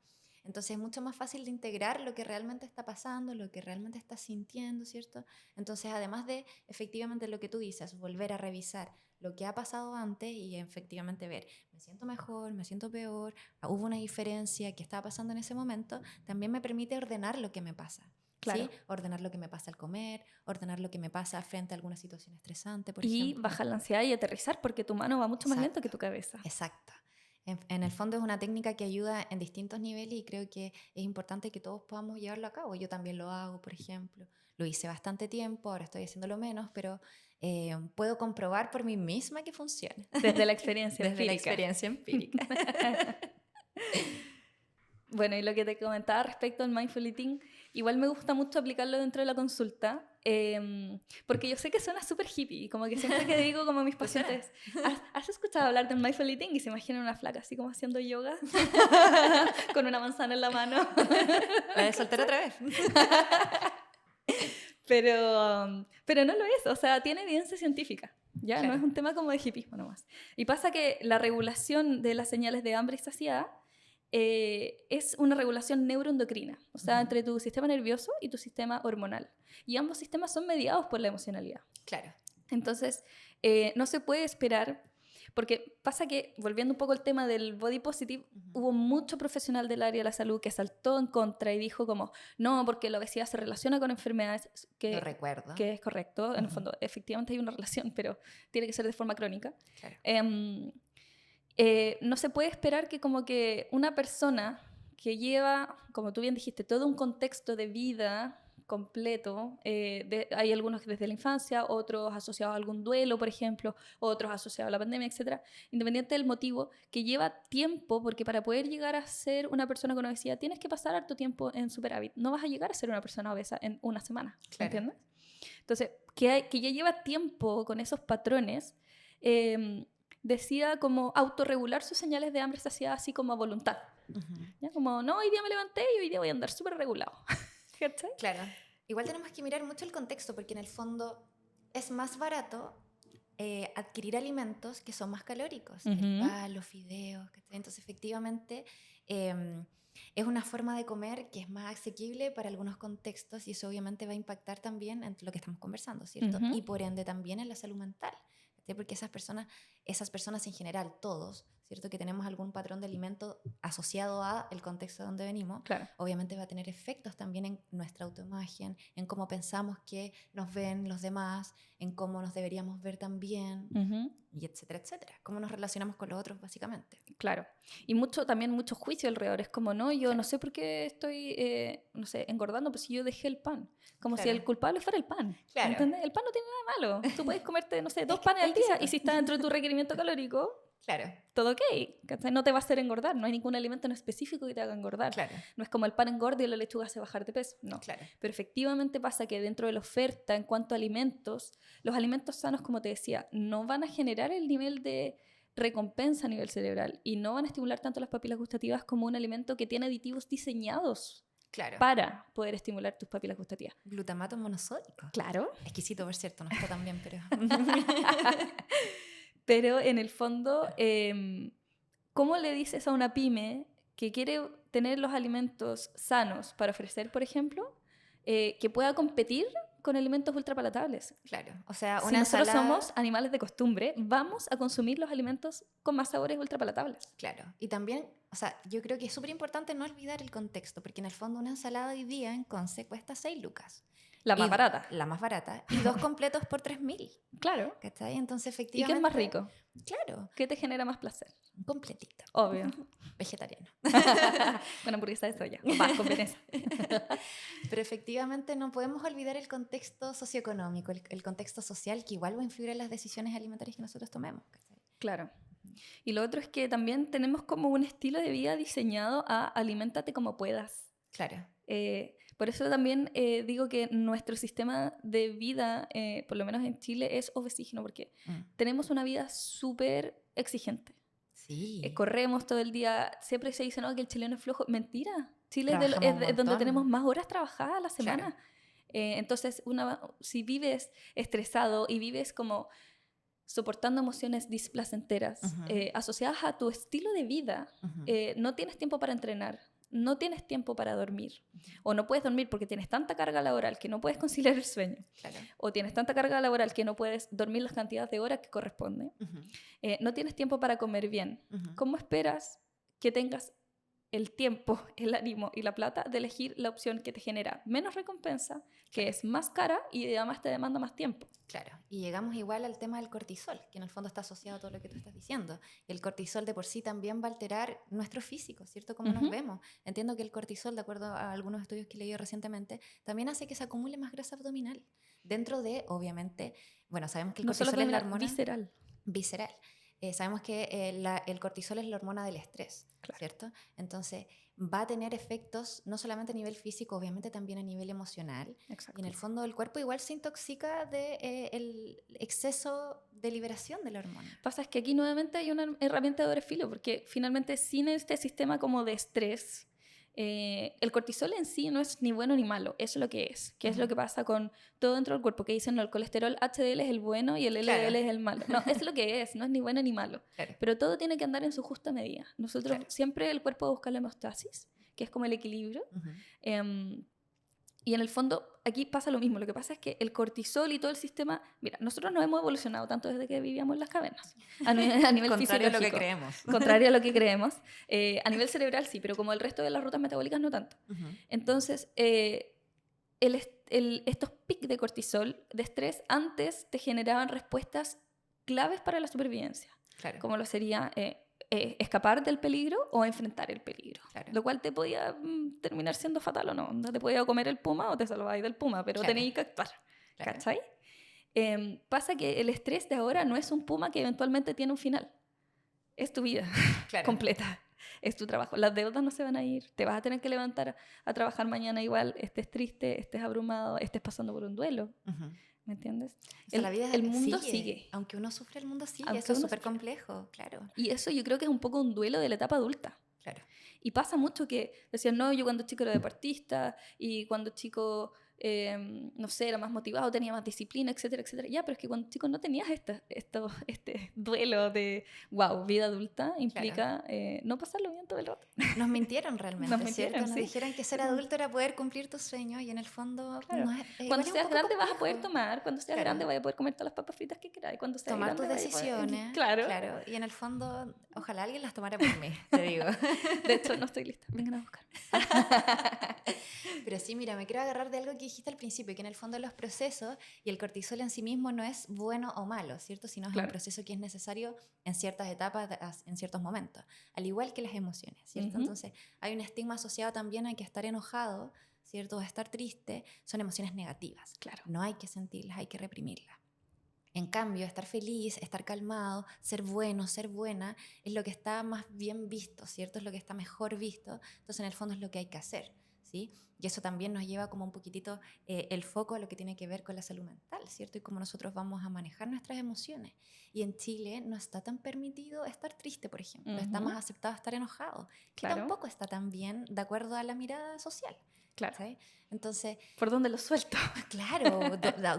Entonces es mucho más fácil de integrar lo que realmente está pasando, lo que realmente estás sintiendo, ¿cierto? Entonces, además de efectivamente lo que tú dices, volver a revisar lo que ha pasado antes y efectivamente ver, me siento mejor, me siento peor, hubo una diferencia, ¿qué estaba pasando en ese momento? También me permite ordenar lo que me pasa. Claro. ¿Sí? Ordenar lo que me pasa al comer, ordenar lo que me pasa frente a alguna situación estresante, por y ejemplo. bajar la ansiedad y aterrizar, porque tu mano va mucho más lento que tu cabeza. Exacto. En el fondo es una técnica que ayuda en distintos niveles y creo que es importante que todos podamos llevarlo a cabo. Yo también lo hago, por ejemplo. Lo hice bastante tiempo, ahora estoy haciéndolo menos, pero puedo comprobar por mí misma que funciona. Desde la experiencia Desde la empírica. experiencia empírica. Bueno, y lo que te comentaba respecto al mindful eating, igual me gusta mucho aplicarlo dentro de la consulta, porque yo sé que suena súper hippie, como que siempre que digo como a mis pacientes, ¿has escuchado hablar del mindful eating? Y se imaginan una flaca así como haciendo yoga, con una manzana en la mano. La de soltar otra vez. Pero no lo es, o sea, tiene evidencia científica. ¿Ya? Claro. No es un tema como de hippismo nomás. Y pasa que la regulación de las señales de hambre y saciedad es una regulación neuroendocrina, o sea, entre tu sistema nervioso y tu sistema hormonal. Y ambos sistemas son mediados por la emocionalidad. Claro. Entonces, no se puede esperar, porque pasa que, volviendo un poco al tema del body positive, hubo mucho profesional del área de la salud que saltó en contra y dijo como, no, porque la obesidad se relaciona con enfermedades, Lo recuerdo. que es correcto, en el fondo, efectivamente hay una relación, pero tiene que ser de forma crónica. Claro. No se puede esperar que como que una persona que lleva, como tú bien dijiste, todo un contexto de vida completo, hay algunos desde la infancia, otros asociados a algún duelo, por ejemplo, otros asociados a la pandemia, etc. Independiente del motivo, que lleva tiempo, porque para poder llegar a ser una persona con obesidad tienes que pasar harto tiempo en superávit. No vas a llegar a ser una persona obesa en una semana, Claro. ¿entiendes? Entonces, que ya lleva tiempo con esos patrones, decida como autorregular sus señales de hambre saciada así como a voluntad. ¿Ya? Como, no, hoy día me levanté y hoy día voy a andar súper regulado. ¿Cachai? Claro. Igual tenemos que mirar mucho el contexto, porque en el fondo es más barato adquirir alimentos que son más calóricos. El pan, los fideos, ¿cachai? Entonces, efectivamente, es una forma de comer que es más asequible para algunos contextos y eso obviamente va a impactar también en lo que estamos conversando, ¿cierto? Y por ende también en la salud mental. Porque esas personas en general, todos, ¿cierto? Que tenemos algún patrón de alimento asociado a el contexto de donde venimos, claro, obviamente va a tener efectos también en nuestra autoimagen, en cómo pensamos que nos ven los demás, en cómo nos deberíamos ver también, y etcétera, etcétera. Cómo nos relacionamos con los otros, básicamente. Claro. Y también mucho juicio alrededor. Es como, no, yo no sé por qué estoy, no sé, engordando, pues si yo dejé el pan. Como si el culpable fuera el pan. Claro. ¿Entendés? El pan no tiene nada malo. Tú puedes comerte, no sé, 2 panes al día y si está dentro de tu requerimiento calórico, claro, todo ok. ¿Cachai? No te va a hacer engordar. No hay ningún alimento en específico que te haga engordar. claro. No es como el pan engorda y la lechuga hace bajar de peso. No. Claro. Pero efectivamente pasa que dentro de la oferta en cuanto a alimentos, los alimentos sanos, como te decía, no van a generar el nivel de recompensa a nivel cerebral y no van a estimular tanto las papilas gustativas como un alimento que tiene aditivos diseñados para poder estimular tus papilas gustativas. Glutamato monosódico. Claro. Exquisito, por cierto, no está tan bien, pero... Pero en el fondo, ¿cómo le dices a una pyme que quiere tener los alimentos sanos para ofrecer, por ejemplo, que pueda competir con alimentos ultrapalatables. Claro, o sea, Si una nosotros ensalada... somos animales de costumbre, vamos a consumir los alimentos con más sabores ultrapalatables. Claro, y también, o sea, yo creo que es súper importante no olvidar el contexto, porque en el fondo una ensalada hoy día en Conce cuesta 6 lucas. La más barata. La más barata. Y 2 completos por 3.000. Claro. ¿Cachai? Entonces, ¿Y efectivamente... qué es más rico? Claro, ¿Qué te genera más placer? un completito. Obvio. Vegetariano. Con hamburguesa de soya. O más, con vienesa. Pero efectivamente no podemos olvidar el contexto socioeconómico, el contexto social que igual va a influir en las decisiones alimentarias que nosotros tomemos. ¿Cachai? Claro. Y lo otro es que también tenemos como un estilo de vida diseñado a aliméntate como puedas. Claro. Por eso también digo que nuestro sistema de vida, por lo menos en Chile, es obesígeno, porque tenemos una vida súper exigente. Sí. Corremos todo el día, siempre se dice, no, que el chileno es flojo. Mentira, Chile Trabajamos un es donde montón. tenemos más horas trabajadas a la semana. Claro. Entonces, si vives estresado y vives como soportando emociones displacenteras asociadas a tu estilo de vida, no tienes tiempo para entrenar, no tienes tiempo para dormir, o no puedes dormir porque tienes tanta carga laboral que no puedes conciliar el sueño, Claro. o tienes tanta carga laboral que no puedes dormir las cantidades de horas que corresponde, no tienes tiempo para comer bien. ¿Cómo esperas que tengas el tiempo, el ánimo y la plata de elegir la opción que te genera menos recompensa, que es más cara y además te demanda más tiempo? Claro, y llegamos igual al tema del cortisol, que en el fondo está asociado a todo lo que tú estás diciendo. Y el cortisol de por sí también va a alterar nuestro físico, ¿cierto? Cómo nos vemos. Entiendo que el cortisol, de acuerdo a algunos estudios que he leído recientemente, también hace que se acumule más grasa abdominal. Dentro de, obviamente, bueno, sabemos que el cortisol es la hormona visceral. Sabemos que el cortisol es la hormona del estrés, ¿cierto? Entonces va a tener efectos no solamente a nivel físico, obviamente también a nivel emocional. Exacto. Y en el fondo el cuerpo igual se intoxica del exceso de liberación de la hormona. Pasa es que aquí nuevamente hay una herramienta de doble filo, porque finalmente sin este sistema como de estrés, el cortisol en sí no es ni bueno ni malo, eso es lo que es. ¿Qué es lo que pasa con todo dentro del cuerpo? Que dicen, no, el colesterol HDL es el bueno y el LDL es el malo. No, es lo que es, no es ni bueno ni malo. Claro. Pero todo tiene que andar en su justa medida. Nosotros siempre el cuerpo busca la homeostasis, que es como el equilibrio. Y en el fondo, aquí pasa lo mismo. Lo que pasa es que el cortisol y todo el sistema... Mira, nosotros no hemos evolucionado tanto desde que vivíamos en las cavernas. A nivel Contrario a lo que fisiológico. creemos. Contrario a lo que creemos. A nivel cerebral sí, pero como el resto de las rutas metabólicas no tanto. Entonces, estos picos de cortisol, de estrés, antes te generaban respuestas claves para la supervivencia. Claro. Como lo sería... escapar del peligro o enfrentar el peligro. Claro. Lo cual te podía terminar siendo fatal o no. No te podía comer el puma o te salvabas del puma, pero tenías que actuar. Claro. ¿Cachai? Pasa que el estrés de ahora no es un puma que eventualmente tiene un final. Es tu vida completa. Es tu trabajo. Las deudas no se van a ir. Te vas a tener que levantar a trabajar mañana igual, estés triste, estés abrumado, estés pasando por un duelo. ¿Me entiendes? O sea, la vida el mundo sigue. Aunque uno sufre, el mundo sigue. Aunque eso es súper complejo, claro. Y eso yo creo que es un poco un duelo de la etapa adulta. Claro. Y pasa mucho que decían, no, yo cuando chico era deportista y cuando chico, no sé, era más motivado, tenía más disciplina, etcétera, etcétera. Ya, pero es que cuando chico no tenías este duelo de, wow, vida adulta implica no pasarlo bien todo el rato. Nos mintieron realmente, Nos mintieron, ¿cierto? Nos sí. dijeron que ser adulto era poder cumplir tus sueños y en el fondo no es, cuando seas grande complejo. vas a poder tomar, cuando seas grande vas a poder comer todas las papas fritas que quieras. Cuando seas tomar grande, tus decisiones. Claro. Y en el fondo, ojalá alguien las tomara por mí, te digo. De hecho, no estoy lista. Vengan a buscar. Pero sí, mira, me quiero agarrar de algo que dijiste al principio, que en el fondo los procesos y el cortisol en sí mismo no es bueno o malo, ¿cierto? Sino es un proceso que es necesario en ciertas etapas, en ciertos momentos, al igual que las emociones, ¿cierto? Entonces, hay un estigma asociado también a que estar enojado, ¿cierto? O estar triste son emociones negativas. Claro. No hay que sentirlas, hay que reprimirlas. En cambio, estar feliz, estar calmado, ser bueno, ser buena, es lo que está más bien visto, ¿cierto? Es lo que está mejor visto. Entonces, en el fondo es lo que hay que hacer, ¿sí? Y eso también nos lleva como un poquitito el foco a lo que tiene que ver con la salud mental, ¿cierto? Y cómo nosotros vamos a manejar nuestras emociones. Y en Chile no está tan permitido estar triste, por ejemplo. Está más aceptado estar enojado, que tampoco está tan bien de acuerdo a la mirada social. Claro. ¿Sí? Entonces, ¿por dónde lo suelto? Claro,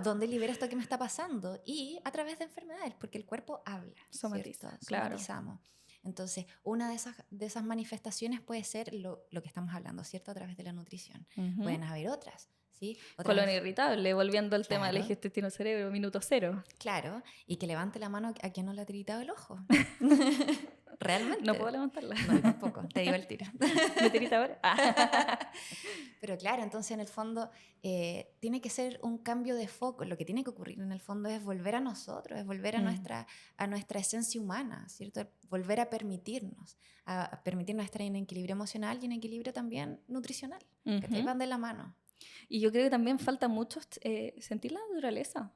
¿dónde libero esto que me está pasando? Y a través de enfermedades, porque el cuerpo habla. Somatiza, somatizamos. Entonces, una de esas manifestaciones puede ser lo que estamos hablando, ¿cierto? A través de la nutrición. Pueden haber otras, ¿sí? Colon irritable, volviendo al tema del Claro. eje intestino-cerebro, minuto cero. Claro, y que levante la mano a quien no le ha tiritado el ojo. No puedo Realmente. levantarla. No, yo tampoco, te digo el tiro. ¿Me tirita ahora? Pero claro, entonces en el fondo tiene que ser un cambio de foco. Lo que tiene que ocurrir en el fondo es volver a nosotros, es volver a nuestra esencia humana, ¿cierto? Volver a permitirnos estar en equilibrio emocional y en equilibrio también nutricional, que van de la mano. Y yo creo que también falta mucho sentir la naturaleza.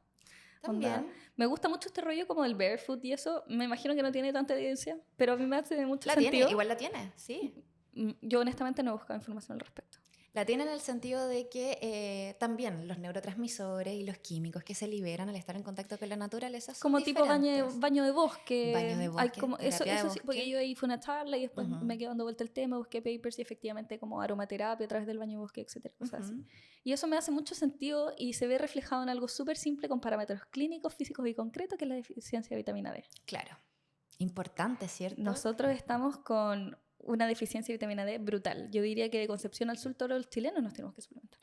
También. Onda, me gusta mucho este rollo como del barefoot y eso. Me imagino que no tiene tanta evidencia, pero a mí me hace mucho La sentido. tiene, igual la tiene, sí. Yo honestamente no he buscado información al respecto. La tiene en el sentido de que también los neurotransmisores y los químicos que se liberan al estar en contacto con la naturaleza son como diferentes. tipo baño de bosque. Baño de bosque, Hay como, eso terapia de sí, bosque. porque yo ahí fui a una charla y después me quedé dando vuelta el tema, busqué papers y efectivamente como aromaterapia a través del baño de bosque, etcétera, cosas así. Y eso me hace mucho sentido y se ve reflejado en algo súper simple con parámetros clínicos, físicos y concretos, que es la deficiencia de vitamina D. Claro. Importante, ¿cierto? Nosotros estamos con una deficiencia de vitamina D brutal. Yo diría que de Concepción al sur todos los chilenos nos tenemos que suplementar.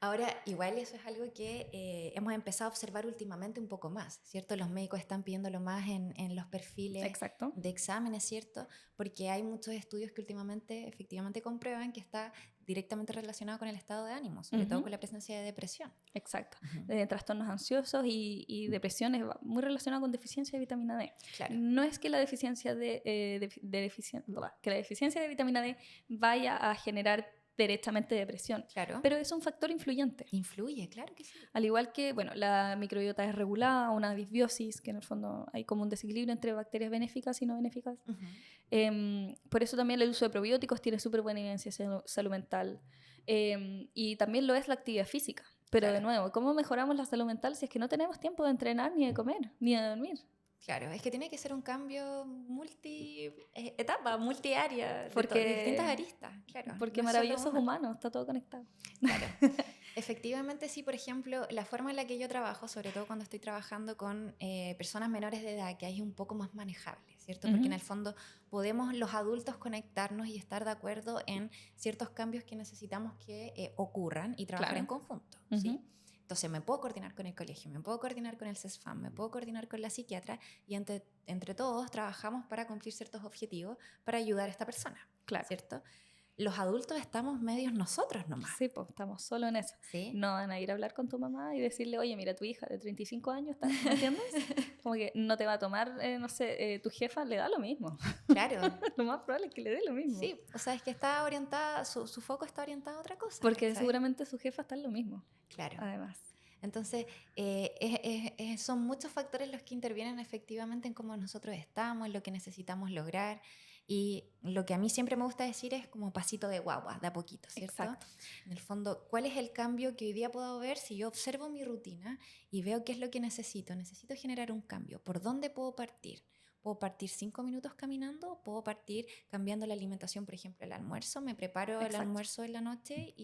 Ahora, igual eso es algo que hemos empezado a observar últimamente un poco más, ¿cierto? Los médicos están pidiéndolo más en los perfiles Exacto. de exámenes, ¿cierto? Porque hay muchos estudios que últimamente efectivamente comprueban que está directamente relacionado con el estado de ánimo, sobre todo con la presencia de depresión. Exacto. De trastornos ansiosos y depresión es muy relacionado con deficiencia de vitamina D. Claro. No es que la deficiencia que la deficiencia de vitamina D vaya a generar directamente depresión, Claro. pero es un factor influyente. Influye, claro que sí. Al igual que, bueno, la microbiota es regulada, una disbiosis, que en el fondo hay como un desequilibrio entre bacterias benéficas y no benéficas. Por eso también el uso de probióticos tiene súper buena evidencia en salud mental. Y también lo es la actividad física. Pero de nuevo, ¿cómo mejoramos la salud mental si es que no tenemos tiempo de entrenar, ni de comer, ni de dormir? Claro, es que tiene que ser un cambio multi-etapa, multi-área, Porque, de distintas aristas, claro. Porque no es maravillosos solo una. humanos, está todo conectado. Claro. Efectivamente, sí, por ejemplo, la forma en la que yo trabajo, sobre todo cuando estoy trabajando con personas menores de edad, que ahí es un poco más manejable, ¿cierto? Porque en el fondo podemos los adultos conectarnos y estar de acuerdo en ciertos cambios que necesitamos que ocurran y trabajar en conjunto, ¿sí? Entonces me puedo coordinar con el colegio, me puedo coordinar con el CESFAM, me puedo coordinar con la psiquiatra y entre todos trabajamos para cumplir ciertos objetivos para ayudar a esta persona, ¿cierto? Los adultos estamos medios nosotros nomás. Sí, pues estamos solo en eso. ¿Sí? No van a ir a hablar con tu mamá y decirle, oye, mira, tu hija de 35 años, ¿me entiendes? Como que no te va a tomar, no sé, tu jefa le da lo mismo. Claro. Lo más probable es que le dé lo mismo. Sí, o sea, es que está orientada, su foco está orientado a otra cosa. Porque ¿sabes? seguramente su jefa está en lo mismo. Claro. Además. Entonces, son muchos factores los que intervienen efectivamente en cómo nosotros estamos, en lo que necesitamos lograr. Y lo que a mí siempre me gusta decir es como pasito de guagua, de a poquito, ¿cierto? Exacto. En el fondo, ¿cuál es el cambio que hoy día puedo ver si yo observo mi rutina y veo qué es lo que necesito? Necesito generar un cambio. ¿Por dónde puedo partir? ¿Puedo partir 5 minutos caminando? ¿Puedo partir cambiando la alimentación, por ejemplo, el almuerzo? ¿Me preparo el almuerzo en la noche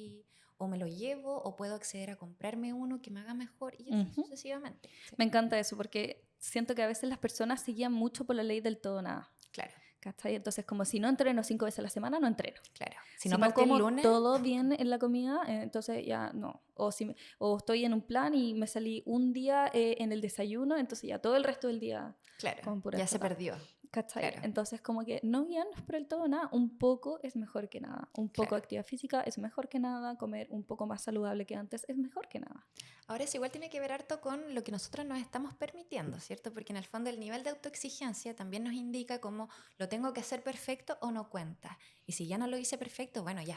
o me lo llevo? ¿O puedo acceder a comprarme uno que me haga mejor? Y así sucesivamente. ¿Sí? Me encanta eso porque siento que a veces las personas se guían mucho por la ley del todo o nada. Claro. ¿Cachai? Entonces, como si no entreno 5 veces a la semana, no entreno. Claro. Si no como el lunes, todo bien en la comida, entonces ya no. O estoy en un plan y me salí un día en el desayuno, entonces ya todo el resto del día. Claro, ya se perdió. ¿Cachai? Claro. Entonces, como que no guiarnos por el todo o nada. Un poco es mejor que nada. Un poco de actividad física es mejor que nada. Comer un poco más saludable que antes es mejor que nada. Ahora es igual tiene que ver harto con lo que nosotros nos estamos permitiendo, ¿cierto? Porque en el fondo el nivel de autoexigencia también nos indica cómo lo tengo que hacer perfecto o no cuenta. Y si ya no lo hice perfecto, bueno, ya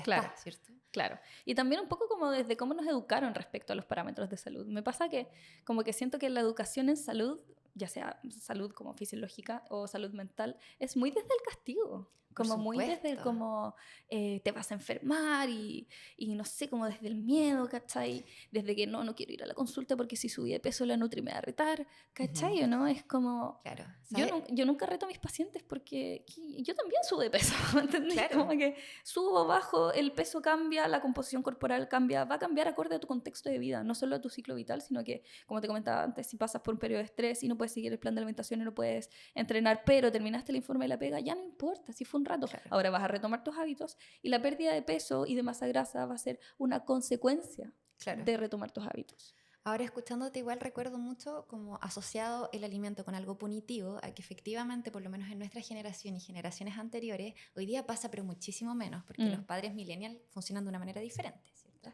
claro, está, ¿cierto? Claro. Y también un poco como desde cómo nos educaron respecto a los parámetros de salud. Me pasa que como que siento que la educación en salud, ya sea salud como fisiológica o salud mental, es muy desde el castigo. Como muy desde el como te vas a enfermar y no sé, como desde el miedo, ¿cachai? Desde que no quiero ir a la consulta porque si subí de peso la nutri me va a retar, ¿cachai? ¿O no? Es como... Claro. Yo nunca reto a mis pacientes porque yo también subo de peso, ¿entendés? Claro. Como que subo, bajo, el peso cambia, la composición corporal cambia, va a cambiar acorde a tu contexto de vida, no solo a tu ciclo vital, sino que, como te comentaba antes, si pasas por un periodo de estrés y no puedes seguir el plan de alimentación y no puedes entrenar, pero terminaste el informe de la pega, ya no importa, si fue un rato. Claro. Ahora vas a retomar tus hábitos y la pérdida de peso y de masa grasa va a ser una consecuencia Claro. de retomar tus hábitos. Ahora escuchándote igual recuerdo mucho como asociado el alimento con algo punitivo a que efectivamente, por lo menos en nuestra generación y generaciones anteriores, hoy día pasa pero muchísimo menos porque los padres millennials funcionan de una manera diferente, ¿cierto?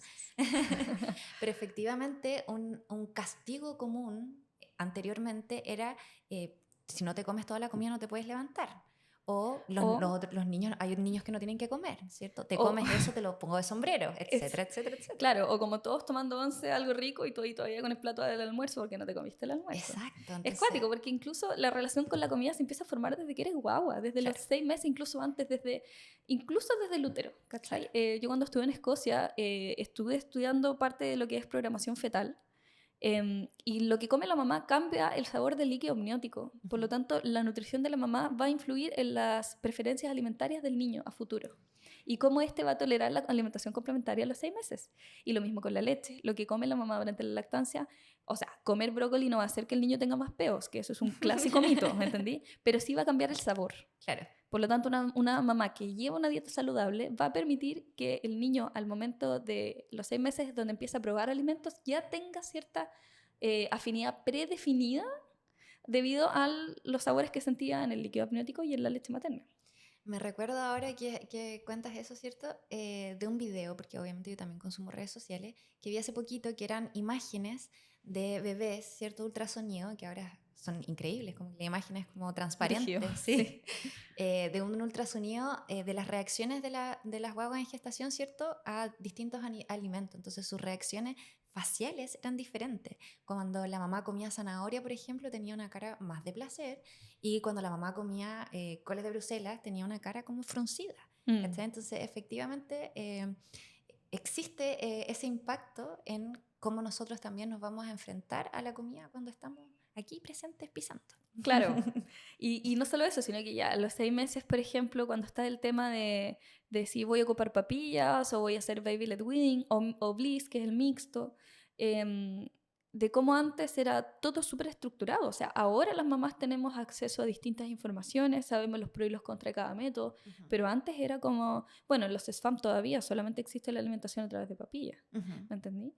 Pero efectivamente un castigo común anteriormente era si no te comes toda la comida no te puedes levantar. O los niños, hay niños que no tienen que comer, ¿cierto? Te comes eso, te lo pongo de sombrero, etcétera, etcétera, etcétera. Claro, o como todos tomando once, algo rico y todavía con el plato del almuerzo porque no te comiste el almuerzo. Exacto. Entonces, es cuático porque incluso la relación con la comida se empieza a formar desde que eres guagua, desde los 6 meses, incluso antes, incluso desde el útero, ¿cachai? Yo cuando estuve en Escocia estuve estudiando parte de lo que es programación fetal. Y lo que come la mamá cambia el sabor del líquido amniótico. Por lo tanto, la nutrición de la mamá va a influir en las preferencias alimentarias del niño a futuro. Y cómo éste va a tolerar la alimentación complementaria a los 6 meses. Y lo mismo con la leche. Lo que come la mamá durante la lactancia, o sea, comer brócoli no va a hacer que el niño tenga más peos, que eso es un clásico mito, ¿me entendí? Pero sí va a cambiar el sabor. Claro. Por lo tanto, una mamá que lleva una dieta saludable va a permitir que el niño, al momento de los 6 meses donde empieza a probar alimentos, ya tenga cierta afinidad predefinida debido a los sabores que sentía en el líquido amniótico y en la leche materna. Me recuerdo ahora que cuentas eso, ¿cierto? De un video, porque obviamente yo también consumo redes sociales, que vi hace poquito que eran imágenes de bebés, ¿cierto? Ultrasonido, que ahora son increíbles, como la imagen es como transparente, ¿sí? De un ultrasonido de las reacciones de las guaguas en gestación, ¿cierto? A distintos alimentos. Entonces sus reacciones faciales eran diferentes. Cuando la mamá comía zanahoria, por ejemplo, tenía una cara más de placer, y cuando la mamá comía coles de Bruselas tenía una cara como fruncida. Entonces, efectivamente, existe ese impacto en cómo nosotros también nos vamos a enfrentar a la comida cuando estamos aquí presentes pisando. Claro, y no solo eso, sino que ya a los 6 meses, por ejemplo, cuando está el tema de si voy a ocupar papillas o voy a hacer baby led weaning o bliss, que es el mixto, de cómo antes era todo súper estructurado. O sea, ahora las mamás tenemos acceso a distintas informaciones, sabemos los pros y los contras de cada método, pero antes era como, bueno, en los SFAM todavía solamente existe la alimentación a través de papillas, ¿me entendí?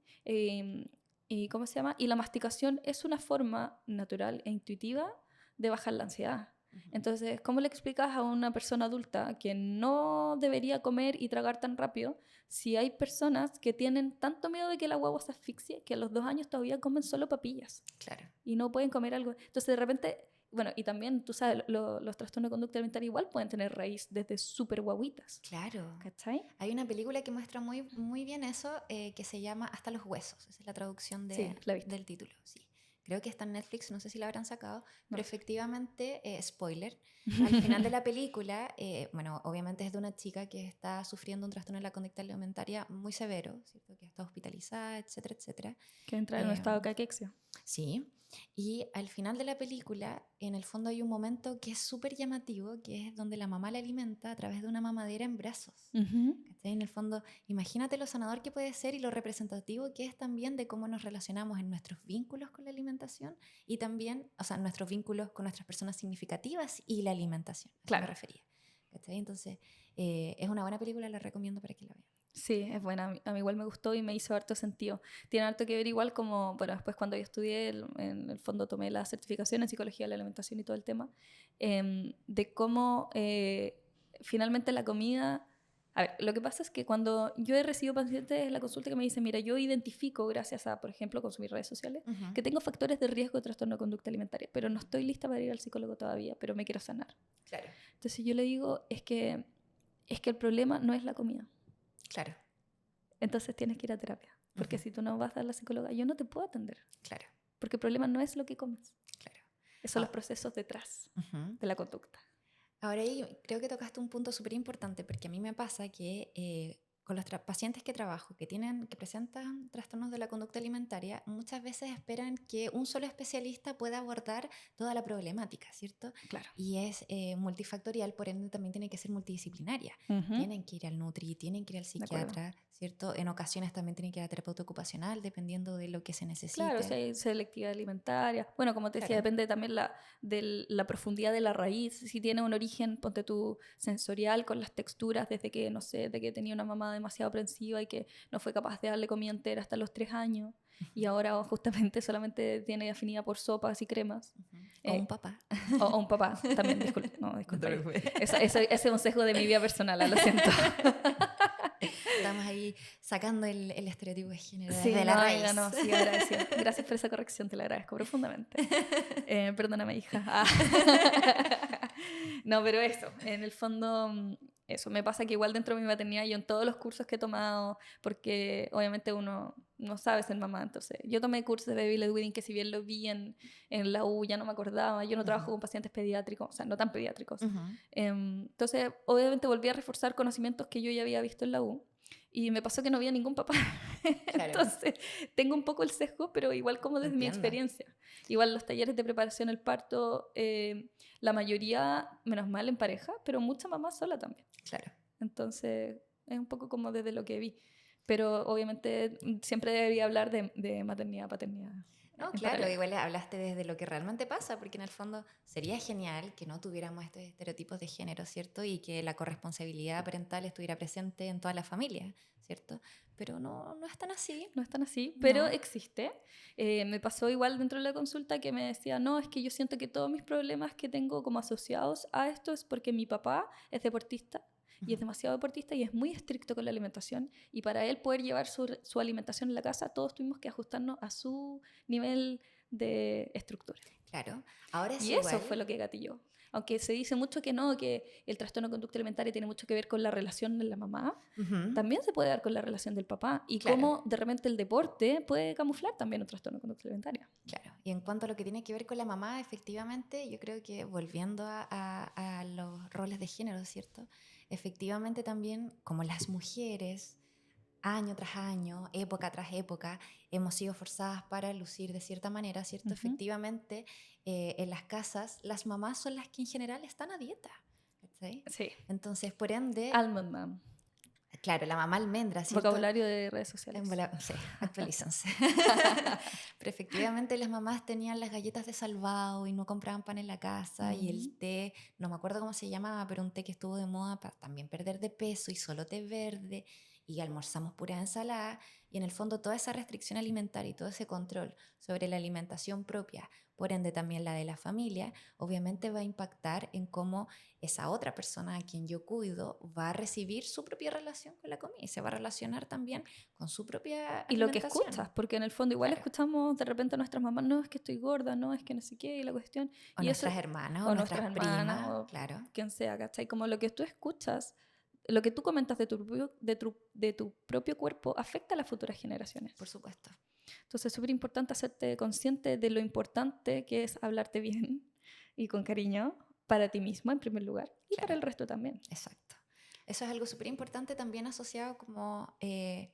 ¿Y cómo se llama? Y la masticación es una forma natural e intuitiva de bajar la ansiedad. Entonces, ¿cómo le explicas a una persona adulta que no debería comer y tragar tan rápido si hay personas que tienen tanto miedo de que la guagua se asfixie que a los 2 años todavía comen solo papillas? Claro. Y no pueden comer algo. Entonces, de repente, bueno, y también, tú sabes, los trastornos de conducta alimentaria igual pueden tener raíz desde súper guaguitas. Claro. ¿Cachai? Hay una película que muestra muy, muy bien eso, que se llama Hasta los huesos. Esa es la traducción del título. Sí. Creo que está en Netflix, no sé si la habrán sacado, pero efectivamente, spoiler, al final de la película, bueno, obviamente es de una chica que está sufriendo un trastorno de la conducta alimentaria muy severo, ¿cierto? Que está hospitalizada, etcétera, etcétera. Que entra en un estado de caquexia. Sí, y al final de la película, en el fondo hay un momento que es súper llamativo, que es donde la mamá la alimenta a través de una mamadera en brazos. ¿Cachai? En el fondo, imagínate lo sanador que puede ser y lo representativo que es también de cómo nos relacionamos en nuestros vínculos con la alimentación y también, o sea, nuestros vínculos con nuestras personas significativas y la alimentación. A eso me refería. ¿Cachai? Entonces, es una buena película, la recomiendo para que la vean. Sí, es buena. A mí igual me gustó y me hizo harto sentido. Tiene harto que ver igual como, bueno, después cuando yo estudié, en el fondo tomé la certificación en psicología de la alimentación y todo el tema, de cómo finalmente la comida... A ver, lo que pasa es que cuando yo he recibido pacientes en la consulta que me dicen, mira, yo identifico gracias a, por ejemplo, consumir redes sociales, que tengo factores de riesgo de trastorno de conducta alimentaria, pero no estoy lista para ir al psicólogo todavía, pero me quiero sanar. Claro. Entonces yo le digo, es que el problema no es la comida. Claro. Entonces tienes que ir a terapia. Porque si tú no vas a la psicóloga, yo no te puedo atender. Claro. Porque el problema no es lo que comes. Claro. Son los procesos detrás de la conducta. Ahora ahí creo que tocaste un punto súper importante, porque a mí me pasa que con los pacientes que trabajo que presentan trastornos de la conducta alimentaria, muchas veces esperan que un solo especialista pueda abordar toda la problemática, ¿cierto? Claro. Y es multifactorial, por ende también tiene que ser multidisciplinaria. Tienen que ir al nutri, tienen que ir al psiquiatra, ¿cierto? En ocasiones también tienen que ir a terapeuta ocupacional, dependiendo de lo que se necesite. Claro, si hay selectividad alimentaria. Bueno, como te decía, depende también de la profundidad de la raíz. Si tiene un origen, ponte tú, sensorial, con las texturas, desde que, no sé, de que tenía una mamá demasiado aprensiva y que no fue capaz de darle comida entera hasta los 3 años. Y ahora justamente solamente tiene afinidad por sopas y cremas. O un papá. O un papá, también, disculpa. No, No te disculpa. preocupes. Ese es un sesgo de mi vida personal, lo siento. Estamos ahí sacando el estereotipo de género Sí, desde la no, raíz. amiga, no, sí, agradecida. Gracias por esa corrección, te la agradezco profundamente. Perdóname, hija. No, pero eso, en el fondo, eso me pasa que igual dentro de mi maternidad, yo en todos los cursos que he tomado, porque obviamente uno no sabe ser mamá, entonces yo tomé cursos de baby led weaning que si bien lo vi en la U, ya no me acordaba, yo no trabajo con pacientes pediátricos, o sea, no tan pediátricos. Entonces, obviamente volví a reforzar conocimientos que yo ya había visto en la U. Y me pasó que no había ningún papá. Claro. Entonces, tengo un poco el sesgo, pero igual como desde mi experiencia. Igual los talleres de preparación al parto, la mayoría, menos mal, en pareja, pero mucha mamá sola también. Claro. Entonces, es un poco como desde lo que vi. Pero obviamente siempre debería hablar de maternidad, paternidad. No, claro, igual hablaste desde lo que realmente pasa, porque en el fondo sería genial que no tuviéramos estos estereotipos de género, ¿cierto? Y que la corresponsabilidad parental estuviera presente en toda la familia, ¿cierto? Pero no es tan así. No es tan así, pero No. existe. Me pasó igual dentro de la consulta que me decía, no, es que yo siento que todos mis problemas que tengo como asociados a esto es porque mi papá es deportista y es demasiado deportista y es muy estricto con la alimentación, y para él poder llevar su alimentación en la casa todos tuvimos que ajustarnos a su nivel de estructura. Claro, ahora es y igual. eso fue lo que gatilló. Aunque se dice mucho que no, que el trastorno de conducta alimentaria tiene mucho que ver con la relación de la mamá, también se puede dar con la relación del papá, y Claro. cómo de repente el deporte puede camuflar también un trastorno de conducta alimentaria. Claro, y en cuanto a lo que tiene que ver con la mamá, efectivamente, yo creo que volviendo a los roles de género, ¿cierto? Efectivamente también, como las mujeres, año tras año, época tras época, hemos sido forzadas para lucir de cierta manera, ¿cierto? Efectivamente, en las casas, las mamás son las que en general están a dieta, ¿sí? Sí. Entonces, por ende... Almond mom. Claro, la mamá almendra, ¿cierto? Vocabulario de redes sociales. Sí, actualízanse. Pero efectivamente las mamás tenían las galletas de salvado y no compraban pan en la casa, y el té, no me acuerdo cómo se llamaba, pero un té que estuvo de moda para también perder de peso, y solo té verde, y almorzamos pura ensalada, y en el fondo toda esa restricción alimentaria y todo ese control sobre la alimentación propia, por ende también la de la familia, obviamente va a impactar en cómo esa otra persona a quien yo cuido va a recibir su propia relación con la comida y se va a relacionar también con su propia alimentación. Y lo que escuchas, porque en el fondo igual escuchamos de repente a nuestras mamás, no, es que estoy gorda, no, es que no sé qué, y la cuestión. O y nuestras eso, hermanas, o nuestras primas, o claro. quien sea, ¿cachai? Como lo que tú escuchas, lo que tú comentas de tu propio cuerpo afecta a las futuras generaciones. Por supuesto. Entonces es súper importante hacerte consciente de lo importante que es hablarte bien y con cariño para ti mismo en primer lugar, y para el resto también. Exacto. Eso es algo súper importante también asociado como,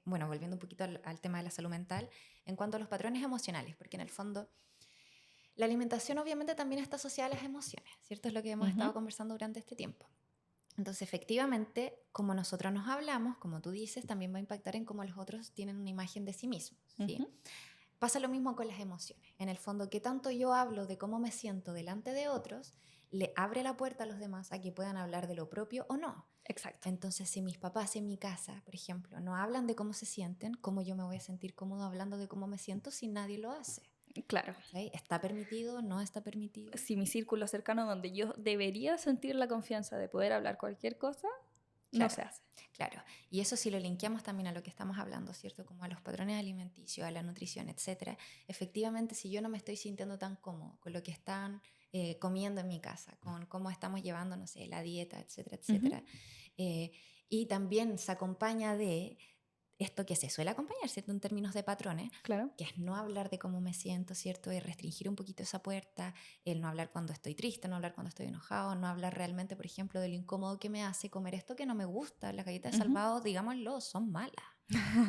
bueno, volviendo un poquito al tema de la salud mental, en cuanto a los patrones emocionales, porque en el fondo la alimentación obviamente también está asociada a las emociones, ¿cierto? Es lo que hemos estado conversando durante este tiempo. Entonces, efectivamente, como nosotros nos hablamos, como tú dices, también va a impactar en cómo los otros tienen una imagen de sí mismos, ¿sí? Pasa lo mismo con las emociones. En el fondo, que tanto yo hablo de cómo me siento delante de otros, le abre la puerta a los demás a que puedan hablar de lo propio o no. Exacto. Entonces, si mis papás en mi casa, por ejemplo, no hablan de cómo se sienten, ¿cómo yo me voy a sentir cómodo hablando de cómo me siento si nadie lo hace? Claro. ¿Sí? ¿Está permitido? ¿No está permitido? Si mi círculo cercano donde yo debería sentir la confianza de poder hablar cualquier cosa, no se hace. Claro, y eso si lo linkeamos también a lo que estamos hablando, ¿cierto? Como a los patrones alimenticios, a la nutrición, etcétera. Efectivamente, si yo no me estoy sintiendo tan cómodo con lo que están comiendo en mi casa, con cómo estamos llevando, no sé, la dieta, etcétera, etcétera, y también se acompaña de esto que se suele acompañar, ¿cierto? En términos de patrones, claro, que es no hablar de cómo me siento, ¿cierto? De restringir un poquito esa puerta, el no hablar cuando estoy triste, no hablar cuando estoy enojado, no hablar realmente, por ejemplo, de lo incómodo que me hace comer esto que no me gusta. Las galletas de salvado, digámoslo, son malas.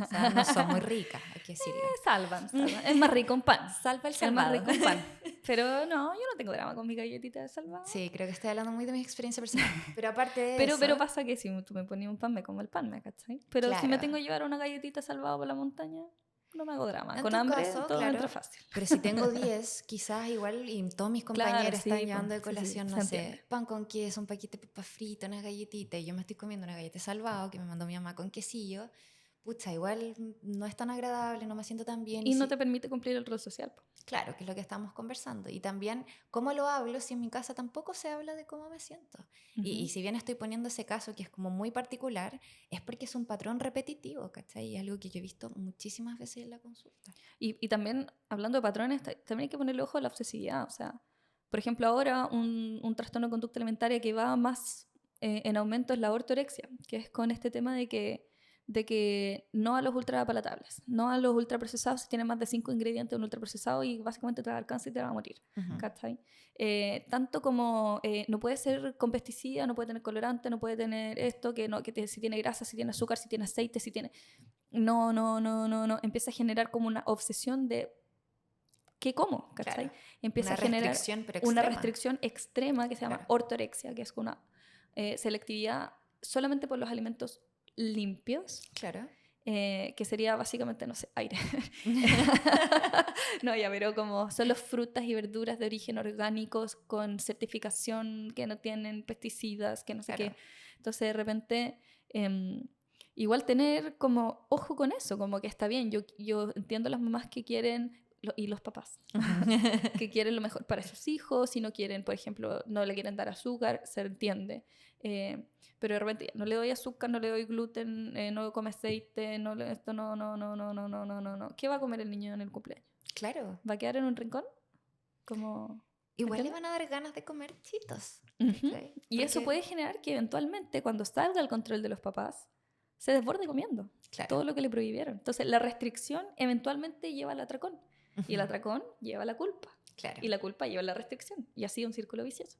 O sea, no son muy ricas, hay que decirlo. Salvan. Es más rico un pan. Salva el salvado. Es más rico un pan. Pero no, yo no tengo drama con mi galletita de salvado. Sí, creo que estoy hablando muy de mi experiencia personal. Pero aparte de eso... Pero pasa que si tú me ponías un pan, me como el pan, ¿me cachai? Pero si me tengo que llevar una galletita salvado por la montaña... no me hago drama. En Con tu hambre caso, todo claro, entra fácil. pero si tengo 10, quizás igual, y todos mis Claro, compañeros sí, están po, llevando de sí, sí, colación, se no entiende. sé, pan con queso, un paquete de papas fritas, unas galletitas, y yo me estoy comiendo una galleta salvado que me mandó mi mamá con quesillo, pucha, igual no es tan agradable, no me siento tan bien, y Y no si, te permite cumplir el rol social, po. claro, que es lo que estamos conversando. Y también, ¿cómo lo hablo si en mi casa tampoco se habla de cómo me siento? Y Ujú. si bien estoy poniendo ese caso que es como muy particular, es porque es un patrón repetitivo, ¿cachai? Y es algo que yo he visto muchísimas veces en la consulta. Y también, hablando de patrones, también hay que ponerle ojo a la obsesividad. O sea, por ejemplo, ahora un trastorno de conducta alimentaria que va más en aumento es la ortorexia, que es con este tema de que no a los ultrapalatables, no a los ultraprocesados si tienen más de 5 ingredientes de un ultraprocesado y básicamente te va a dar cáncer y te va a morir. Ujú. ¿Cachai? Tanto como no puede ser con pesticida, no puede tener colorante, no puede tener esto, si tiene grasa, si tiene azúcar, si tiene aceite, si tiene... No, no, no, no, no. Empieza a generar como una obsesión de qué como, Claro, ¿cachai? Empieza una a generar restricción, pero una extrema. restricción extrema que se llama Claro. ortorexia, que es una selectividad solamente por los alimentos limpios, Claro. que sería básicamente, no sé, aire. No, ya, pero como solo frutas y verduras de origen orgánicos con certificación que no tienen pesticidas, que no sé Claro. qué. Entonces, de repente, igual tener como ojo con eso, como que está bien. Yo entiendo las mamás que quieren, y los papás, que quieren lo mejor para sus hijos, si no quieren, por ejemplo, no le quieren dar azúcar, se entiende. Pero de repente no le doy azúcar, no le doy gluten, no come aceite, esto no, no, no, no, no, no, no, no, no. ¿Qué va a comer el niño en el cumpleaños? Claro. ¿Va a quedar en un rincón? Como, ¿me Igual le entiendes? van a dar ganas de comer chitos. Ujú. ¿Cachai? Y eso Porque, puede generar que eventualmente cuando salga el control de los papás, se desborde comiendo claro. todo lo que le prohibieron. Entonces la restricción eventualmente lleva al atracón y el Ujú. atracón lleva a la culpa Claro. y la culpa lleva a la restricción y así un círculo vicioso.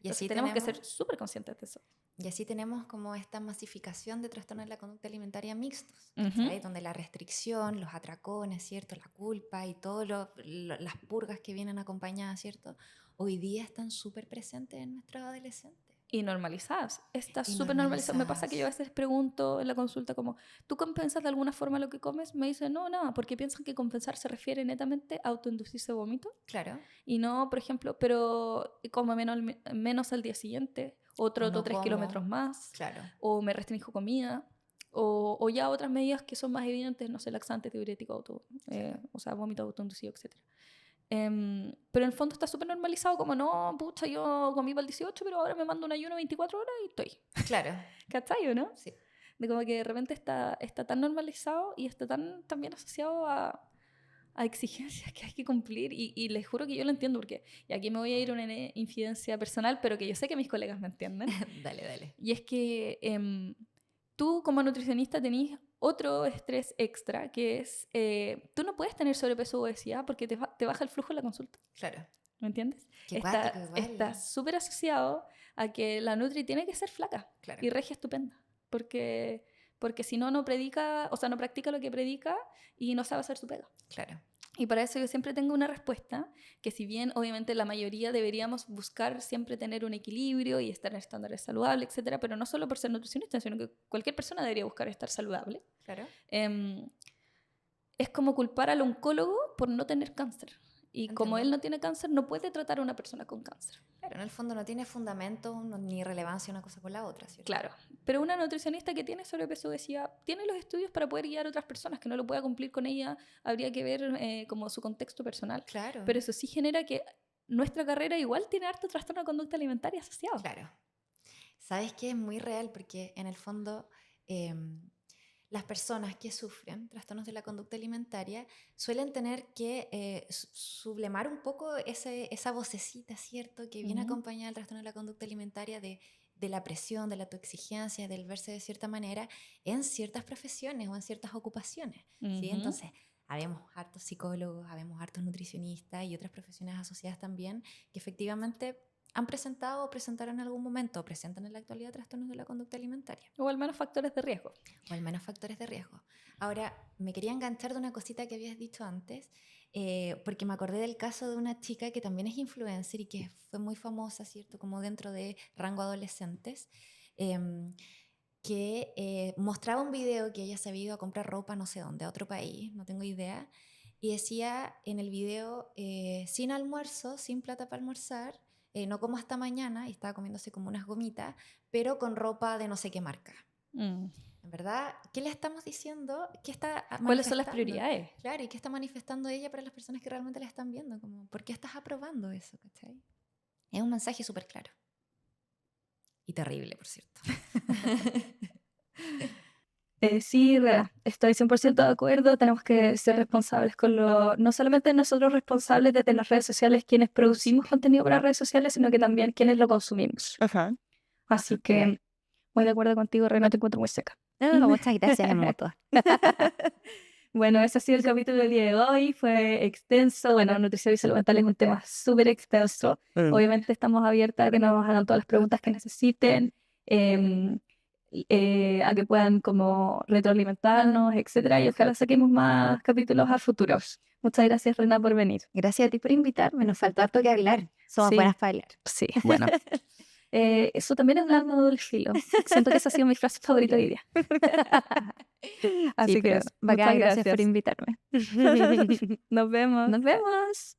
Y Entonces así tenemos que tenemos, ser súper conscientes de eso. y así tenemos como esta masificación de trastornos de la conducta alimentaria mixtos, Ujú. ¿cachai? Donde la restricción, los atracones, ¿cierto? La culpa y todas las purgas que vienen acompañadas, ¿cierto? Hoy día están súper presentes en nuestros adolescentes. Y normalizadas. Está Y súper normalizado. Me pasa que yo a normalizadas. veces pregunto en la consulta como, ¿tú compensas de alguna forma lo que comes? Me dicen, no, nada, porque piensan que compensar se refiere netamente a autoinducirse vómito. Claro. Y no, por ejemplo, pero como menos al día siguiente, o O troto no 3 kilómetros como. más, Claro. o me restringo comida, o ya otras medidas que son más evidentes, no sé, laxante, diurético, Claro. o sea, vómito autoinducido, etc. Pero en el fondo está súper normalizado como, no, pucha, yo comí para el 18, pero ahora me mando un ayuno 24 horas y estoy. Claro. ¿Cachai, o no? Sí. De como que de repente está tan normalizado y está tan también asociado a exigencias que hay que cumplir y les juro que yo lo entiendo porque, y aquí me voy a ir a una infidencia personal, pero que yo sé que mis colegas me entienden, Dale, dale. y es que tú como nutricionista tenés otro estrés extra, que es, tú no puedes tener sobrepeso o obesidad porque te baja el flujo en la consulta, Claro. ¿me entiendes? Qué cuático Está igual. súper asociado a que la nutri tiene que ser flaca Claro. y regia estupenda, porque si no, no predica, o sea, no practica lo que predica y no sabe hacer su pega. Claro. Y para eso yo siempre tengo una respuesta, que si bien obviamente la mayoría deberíamos buscar siempre tener un equilibrio y estar en estándares saludables, etcétera, pero no solo por ser nutricionista, sino que cualquier persona debería buscar estar saludable, Claro. es como culpar al oncólogo por no tener cáncer. Y como Entiendo. él no tiene cáncer, no puede tratar a una persona con cáncer. Claro, en el fondo no tiene fundamento ni relevancia una cosa con la otra, ¿cierto? Claro, pero una nutricionista que tiene sobrepeso obesidad tiene los estudios para poder guiar a otras personas que no lo pueda cumplir con ella, habría que ver como su contexto personal. Claro. Pero eso sí genera que nuestra carrera igual tiene harto trastorno de conducta alimentaria asociado. Claro. Sabes que es muy real porque en el fondo las personas que sufren trastornos de la conducta alimentaria suelen tener que sublimar un poco esa vocecita, ¿cierto? Que viene acompañada del trastorno de la conducta alimentaria de la presión, de la autoexigencia, del verse de cierta manera en ciertas profesiones o en ciertas ocupaciones, ¿sí? Entonces, habemos hartos psicólogos, habemos hartos nutricionistas y otras profesiones asociadas también que efectivamente han presentado o presentaron en algún momento o presentan en la actualidad trastornos de la conducta alimentaria. O al menos factores de riesgo. O al menos factores de riesgo. Ahora, me quería enganchar de una cosita que habías dicho antes, porque me acordé del caso de una chica que también es influencer y que fue muy famosa, ¿cierto? Como dentro de rango adolescentes, eh, que mostraba un video que ella se había ido a comprar ropa no sé dónde, a otro país, no tengo idea, y decía en el video, sin almuerzo, sin plata para almorzar, no como hasta mañana, y estaba comiéndose como unas gomitas, pero con ropa de no sé qué marca. Mm. En verdad, ¿qué le estamos diciendo? ¿Qué está ¿Cuáles son las manifestando? prioridades? Claro, ¿y qué está manifestando ella para las personas que realmente la están viendo? Como, ¿por qué estás aprobando eso? ¿Cachai? Es un mensaje súper claro. Y terrible, por cierto. Sí, Rea, estoy 100% de acuerdo. Tenemos que ser responsables con no solamente nosotros responsables desde las redes sociales, quienes producimos contenido para las redes sociales, sino que también quienes lo consumimos. Así que muy de acuerdo contigo, Rea, no te encuentro muy seca. No, muchas gracias en mutuo. Bueno, ese ha sido el capítulo del día de hoy. Fue extenso. Bueno, nutrición y salud mental es un tema súper extenso. Obviamente estamos abiertas a que nos hagan todas las preguntas que necesiten, a que puedan como retroalimentarnos, etcétera. Y ojalá saquemos más capítulos a futuros. Muchas gracias, Rena, por venir. Gracias a ti por invitarme. Nos faltó harto que hablar. Somos Sí. buenas para hablar. Sí, bueno. Eso también es un arma de doble filo. Siento que esa ha sido mi frase favorita hoy día. Así Sí, que pero eso. bacán, Muchas gracias por gracias. invitarme. Nos vemos. Nos vemos.